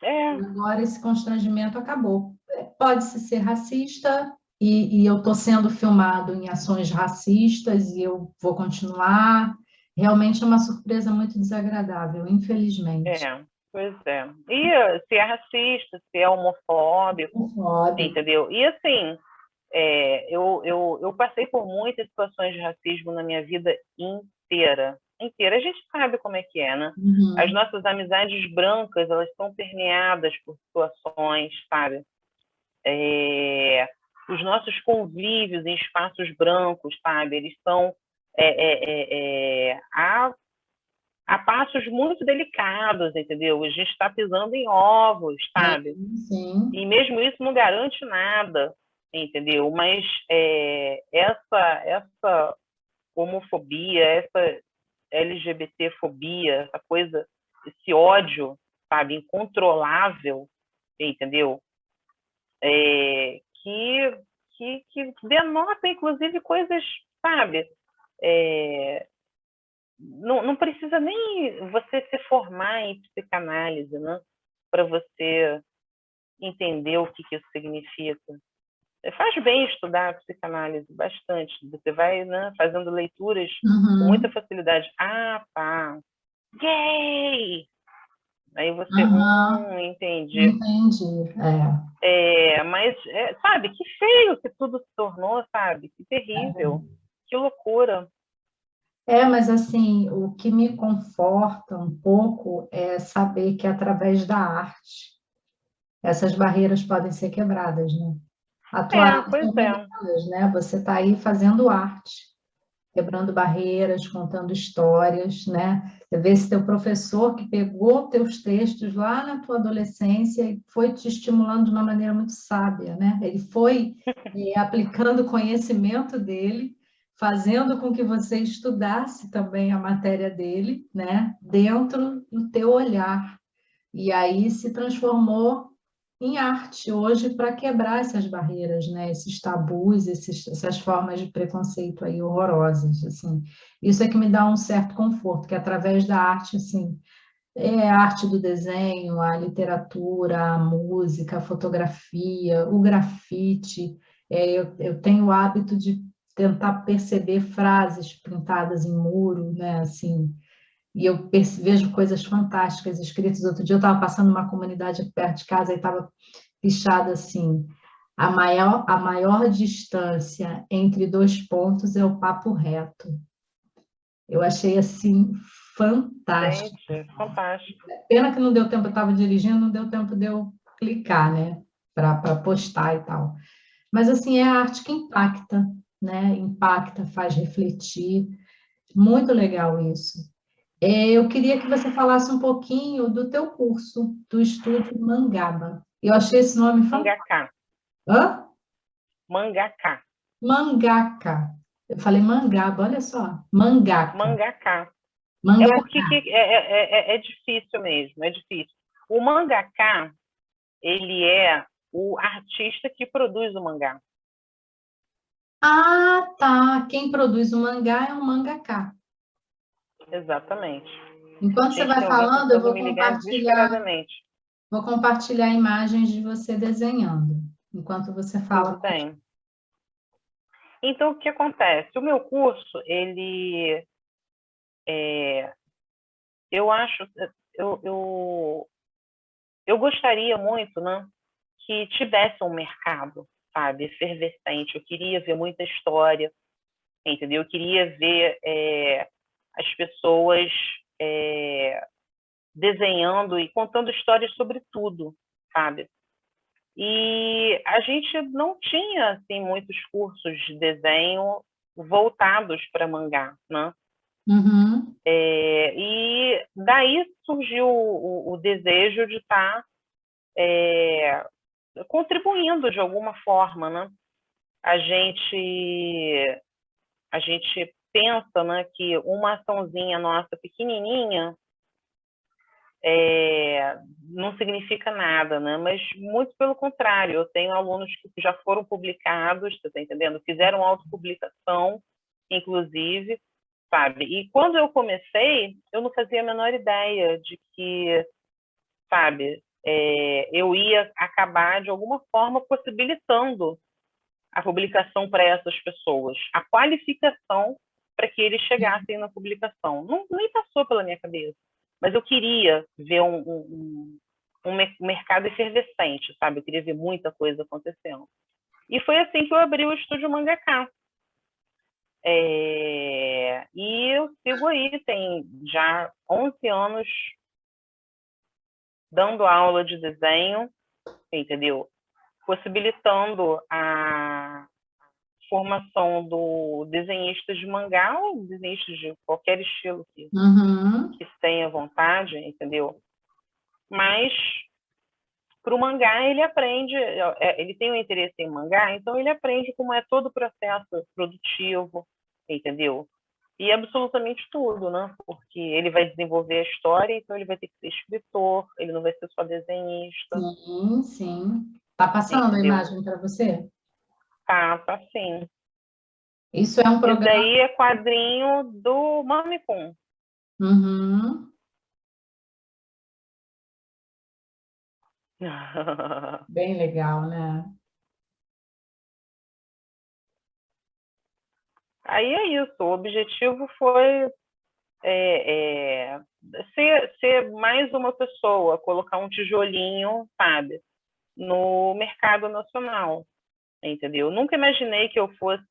É, E agora esse constrangimento acabou. Pode-se ser racista e eu estou sendo filmado em ações racistas e eu vou continuar. Realmente é uma surpresa muito desagradável, infelizmente. pois é. E se é racista, se é homofóbico, Homofóbico. entendeu? E assim, eu passei por muitas situações de racismo na minha vida inteira. Inteira. A gente sabe como é que é, né? As Uhum. nossas amizades brancas, elas são permeadas por situações, sabe? É, os nossos convívios em espaços brancos, sabe? Eles são a passos muito delicados, entendeu? A gente está pisando em ovos, sabe? Sim, sim. E mesmo isso não garante nada, entendeu? Mas essa homofobia, essa LGBTfobia, essa coisa, esse ódio, sabe, incontrolável, entendeu? Que denota, inclusive, coisas, sabe? Não precisa nem você se formar em psicanálise, né? Para você entender o que isso significa. Faz bem estudar a psicanálise, bastante. Você vai, né, fazendo leituras com muita Uhum. facilidade. Ah, tá. Gay! Aí você, Uhum. entendi. Entendi. É. Mas, sabe, que feio que tudo se tornou, sabe? Que terrível. Que loucura. Mas assim, o que me conforta um pouco é saber que através da arte essas barreiras podem ser quebradas, né? A tua arte é Pois uma é. delas, né? Você está aí fazendo arte, quebrando barreiras, contando histórias, né? Você vê esse teu professor que pegou teus textos lá na tua adolescência e foi te estimulando de uma maneira muito sábia, né? Ele foi aplicando o conhecimento dele, fazendo com que você estudasse também a matéria dele, né? Dentro do teu olhar. E aí se transformou em arte hoje para quebrar essas barreiras, né? Esses tabus, essas formas de preconceito aí horrorosas, assim. Isso é que me dá um certo conforto, que através da arte, assim, a arte do desenho, a literatura, a música, a fotografia, o grafite. Eu tenho o hábito de tentar perceber frases pintadas em muro, né? Assim, e eu vejo coisas fantásticas escritas. Outro dia eu estava passando uma comunidade aqui perto de casa e estava pichado assim: a maior distância entre dois pontos é o papo reto. Eu achei assim fantástico. Gente, fantástico. Pena que não deu tempo, eu estava dirigindo, não deu tempo de eu clicar, né, para postar e tal. Mas assim, é a arte que impacta, né? Impacta, faz refletir. Muito legal isso. Eu queria que você falasse um pouquinho do teu curso, do Estúdio Mangaba. Eu achei esse nome fantástico. Mangaka. Hã? Mangaka. Mangaka. Eu falei mangaba, olha só. Mangaka. Mangaka. É porque Mangaka. é difícil mesmo, é difícil. O mangaka, ele é o artista que produz o mangá. Ah, tá. Quem produz o mangá é um mangaka. Exatamente. Enquanto você Gente, vai tem alguém falando, eu tentando me ligar desesperadamente. vou compartilhar imagens de você desenhando. Enquanto você Tudo fala. bem. Então, o que acontece? O meu curso, ele... eu acho... Eu gostaria muito, né, que tivesse um mercado, sabe, efervescente. Eu queria ver muita história, entendeu? Eu queria ver as pessoas desenhando e contando histórias sobre tudo, sabe? E a gente não tinha assim muitos cursos de desenho voltados para mangá, né? Uhum. E daí surgiu o desejo de estar contribuindo de alguma forma, né? A gente pensa, né, que uma açãozinha nossa pequenininha não significa nada, né? Mas muito pelo contrário, eu tenho alunos que já foram publicados, você está entendendo? Fizeram autopublicação, inclusive, sabe? E quando eu comecei, eu não fazia a menor ideia de que, sabe, eu ia acabar, de alguma forma, possibilitando a publicação para essas pessoas, a qualificação para que eles chegassem na publicação. Não, nem passou pela minha cabeça, mas eu queria ver um mercado efervescente, sabe? Eu queria ver muita coisa acontecendo. E foi assim que eu abri o Estúdio Mangaká. E eu sigo aí, tem já 11 anos dando aula de desenho, entendeu? Possibilitando a formação do desenhista de mangá ou desenhista de qualquer estilo que tenha vontade, entendeu? Mas para o mangá ele aprende, ele tem um interesse em mangá, então ele aprende como é todo o processo produtivo, entendeu? E absolutamente tudo, né? Porque ele vai desenvolver a história, então ele vai ter que ser escritor, ele não vai ser só desenhista. Sim, sim. Tá passando a imagem para você? Tá sim. Isso é um programa... Isso daí é quadrinho do Mamikun. Bem legal, né? Aí é isso, o objetivo foi ser mais uma pessoa, colocar um tijolinho, sabe, no mercado nacional, entendeu? Nunca imaginei que eu fosse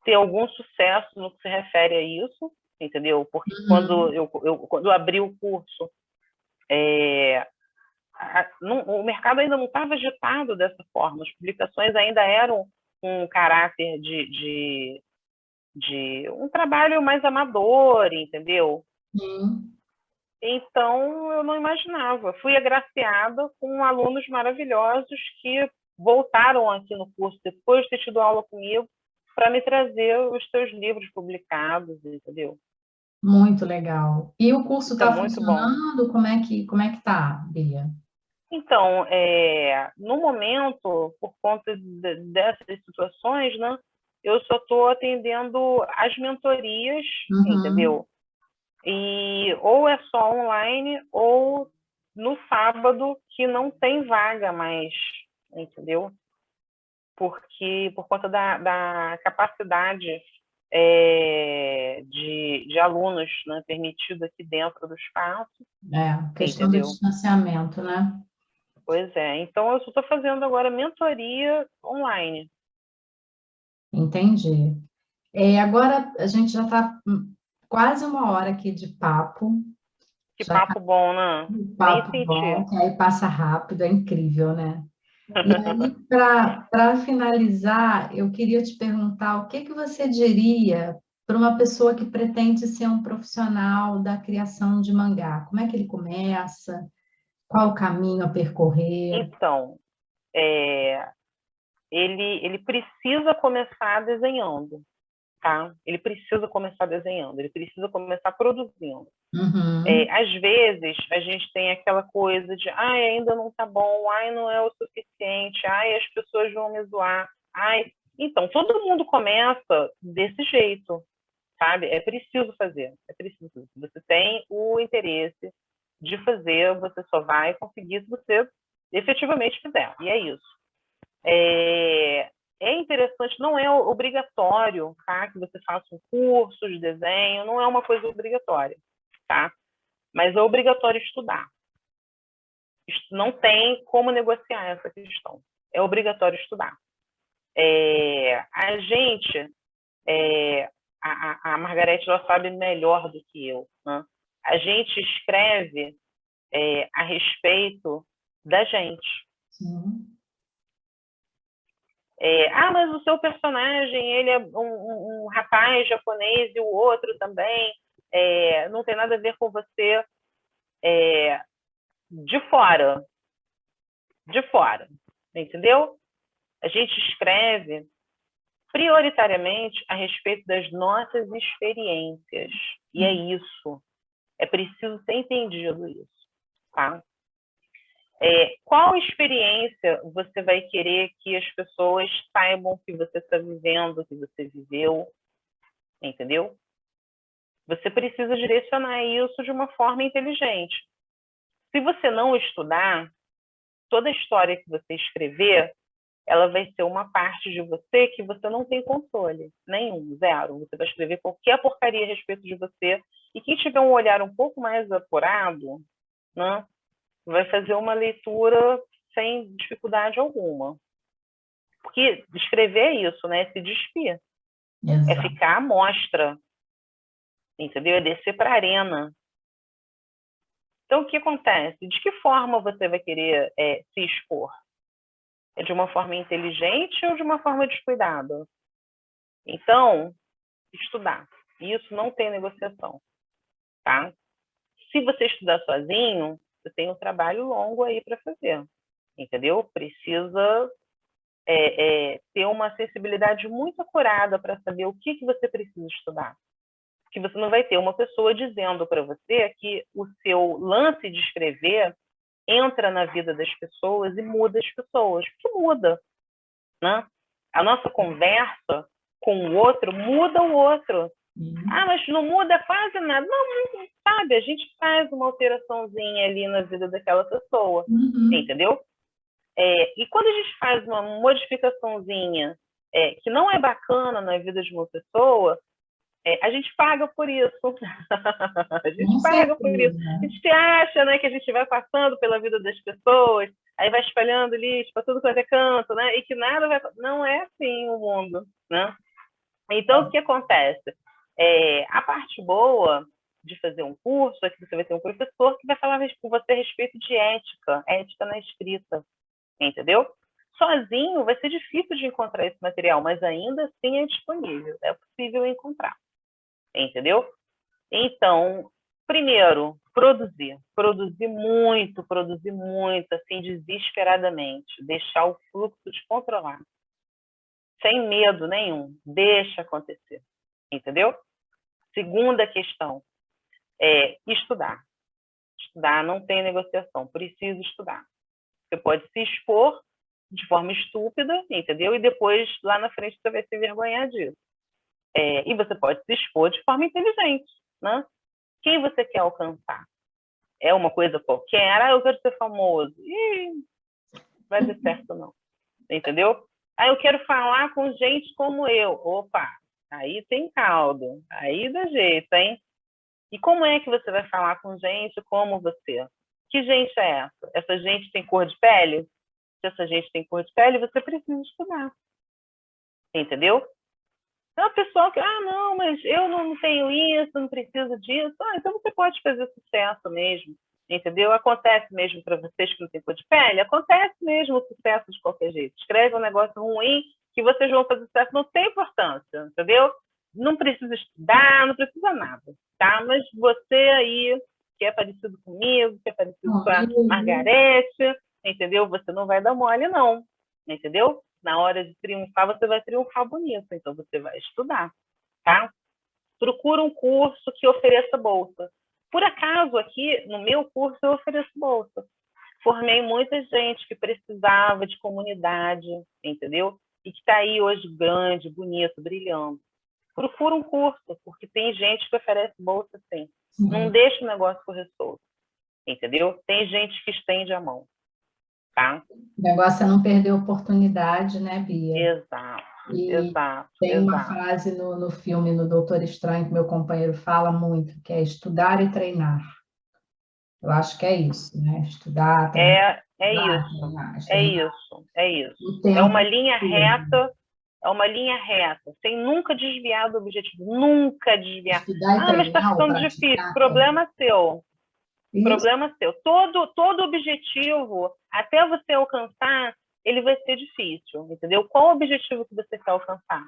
ter algum sucesso no que se refere a isso, entendeu? Porque quando eu abri o curso, o mercado ainda não estava agitado dessa forma, as publicações ainda eram um caráter de um trabalho mais amador, entendeu? Sim. Então, eu não imaginava. Fui agraciada com alunos maravilhosos que voltaram aqui no curso, depois de ter tido aula comigo, para me trazer os seus livros publicados, entendeu? Muito legal. E o curso Isso é está muito bom. funcionando? Como é que tá, Bia? Então, no momento, por conta dessas situações, né, eu só estou atendendo as mentorias, entendeu? E ou é só online ou no sábado que não tem vaga mais, entendeu? Porque por conta da capacidade de alunos, né, permitido aqui dentro do espaço. Questão entendeu? do distanciamento, né? Pois é. Então, eu só estou fazendo agora mentoria online. Entendi. Agora a gente já está quase uma hora aqui de papo. Que Já papo bom, né? um Nem papo bom, senti. que aí passa rápido, é incrível, né? E aí, para finalizar, eu queria te perguntar o que que você diria para uma pessoa que pretende ser um profissional da criação de mangá? Como é que ele começa? Qual o caminho a percorrer? Então, ele precisa começar desenhando, tá? Ele precisa começar desenhando, ele precisa começar produzindo. Às vezes, a gente tem aquela coisa de, ai, ainda não tá bom, ai, não é o suficiente, ai, as pessoas vão me zoar, ai... Então, todo mundo começa desse jeito, sabe? É preciso fazer, é preciso. Se você tem o interesse de fazer, você só vai conseguir se você efetivamente fizer, e é isso. É interessante, não é obrigatório, tá? Que você faça um curso de desenho, não é uma coisa obrigatória, tá? Mas é obrigatório estudar. Não tem como negociar essa questão. É obrigatório estudar. A gente, a Margarete já sabe melhor do que eu, né? A gente escreve a respeito da gente. Sim. Mas o seu personagem, ele é um rapaz japonês e o outro também, não tem nada a ver com você de fora, entendeu? A gente escreve prioritariamente a respeito das nossas experiências, e é isso, É preciso ser entendido isso, tá? Qual experiência você vai querer que as pessoas saibam que você está vivendo, que você viveu, entendeu? Você precisa direcionar isso de uma forma inteligente. Se você não estudar, toda a história que você escrever, ela vai ser uma parte de você que você não tem controle, nenhum, zero. Você vai escrever qualquer porcaria a respeito de você, e quem tiver um olhar um pouco mais apurado, né, vai fazer uma leitura sem dificuldade alguma. Porque escrever é isso, né? É se despir. Exato. É ficar à mostra, entendeu? É descer para a arena. Então, o que acontece? De que forma você vai querer se expor? É de uma forma inteligente ou de uma forma descuidada? Então, estudar. Isso não tem negociação, tá? Se você estudar sozinho, você tem um trabalho longo aí para fazer, entendeu? Precisa ter uma sensibilidade muito acurada para saber o que você precisa estudar. Que você não vai ter uma pessoa dizendo para você que o seu lance de escrever entra na vida das pessoas e muda as pessoas. Porque muda, né? A nossa conversa com o outro muda o outro. Ah, mas não muda quase nada. Não, sabe, a gente faz uma alteraçãozinha ali na vida daquela pessoa, entendeu? E quando a gente faz uma modificaçãozinha que não é bacana na vida de uma pessoa, a gente paga por isso. A gente paga por isso. A gente acha, né, que a gente vai passando pela vida das pessoas, aí vai espalhando lixo para tudo quanto é canto, né? E que nada vai... Não é assim o mundo, né? Então, o que acontece? A parte boa de fazer um curso é que você vai ter um professor que vai falar com você a respeito de ética na escrita, entendeu? Sozinho vai ser difícil de encontrar esse material, mas ainda assim é disponível, é possível encontrar, entendeu? Então, primeiro, produzir muito, assim, desesperadamente, deixar o fluxo descontrolado, sem medo nenhum, deixa acontecer, entendeu? Segunda questão, estudar. Estudar não tem negociação, preciso estudar. Você pode se expor de forma estúpida, entendeu? E depois, lá na frente, você vai se envergonhar disso. E você pode se expor de forma inteligente, né? Quem você quer alcançar? É uma coisa qualquer? Eu quero ser famoso. Vai dar certo não, entendeu? Eu quero falar com gente como eu. Opa, aí tem caldo, aí dá jeito, hein? E como é que você vai falar com gente como você? Que gente é essa? Essa gente tem cor de pele? Se essa gente tem cor de pele, você precisa estudar. Entendeu? Então, a pessoa que, não, mas eu não tenho isso, não preciso disso. Então você pode fazer sucesso mesmo. Entendeu? Acontece mesmo para vocês que não têm cor de pele? Acontece mesmo o sucesso de qualquer jeito. Escreve um negócio ruim que vocês vão fazer sucesso, não tem importância, entendeu? Não precisa estudar, não precisa nada, tá? Mas você aí, que é parecido comigo, que é parecido com a Margarete, entendeu? Você não vai dar mole, não, entendeu? Na hora de triunfar, você vai triunfar bonito, então você vai estudar, tá? Procura um curso que ofereça bolsa. Por acaso, aqui no meu curso, eu ofereço bolsa. Formei muita gente que precisava de comunidade, entendeu? E que está aí hoje grande, bonito, brilhando. Procura um curso, porque tem gente que oferece bolsa sim. Não deixa o negócio correr solto, entendeu? Tem gente que estende a mão, tá? O negócio é não perder a oportunidade, né, Bia? Exato, Tem uma frase no filme, no Doutor Estranho, que meu companheiro fala muito, que é estudar e treinar. Eu acho que é isso, né? Estudar, treinar. É isso. É uma linha reta, sem nunca desviar do objetivo, nunca desviar. Mas está ficando difícil, problema seu. Problema seu. Todo objetivo, até você alcançar, ele vai ser difícil, entendeu? Qual o objetivo que você quer alcançar?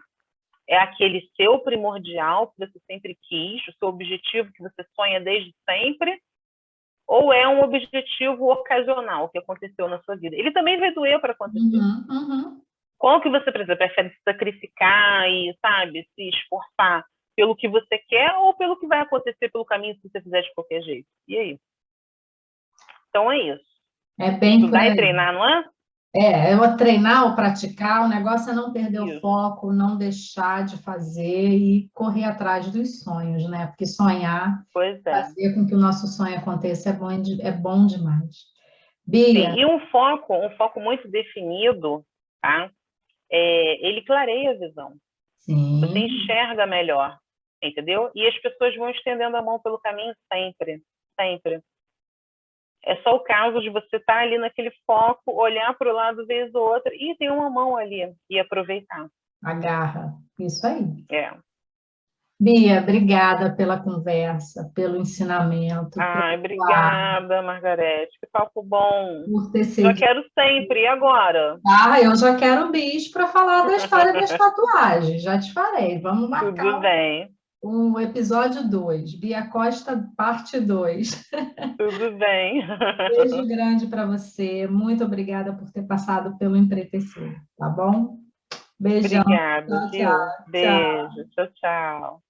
É aquele seu primordial, que você sempre quis, o seu objetivo que você sonha desde sempre, ou é um objetivo ocasional que aconteceu na sua vida? Ele também vai doer para acontecer. Qual que você prefere se sacrificar e, sabe, se esforçar pelo que você quer ou pelo que vai acontecer pelo caminho se você fizer de qualquer jeito? E aí? Então é isso. É bem por Estudar e aí. treinar, não é? Eu treinar ou praticar, o negócio é não perder o Isso. foco, não deixar de fazer e correr atrás dos sonhos, né? Porque sonhar, Pois é. fazer com que o nosso sonho aconteça é bom demais. Bia, Sim, e um foco muito definido, tá? Ele clareia a visão. Você sim, enxerga melhor, entendeu? E as pessoas vão estendendo a mão pelo caminho sempre, sempre. É só o caso de você estar ali naquele foco, olhar para o lado vez ou outra e tem uma mão ali e aproveitar. agarra. Isso aí. É. Bia, obrigada pela conversa, pelo ensinamento, Ai, obrigada, Margarete. Que papo bom. por ter Já cedido. quero sempre. E agora? Eu já quero bis para falar da história das tatuagens. Já te falei. Vamos Tudo marcar bem. o episódio 2, Bia Costa, parte 2. Tudo bem. Beijo grande para você. Muito obrigada por ter passado pelo Empretecer, tá bom? Beijão. Obrigada, Tchau, tchau, viu? tchau. Beijo. Tchau, tchau.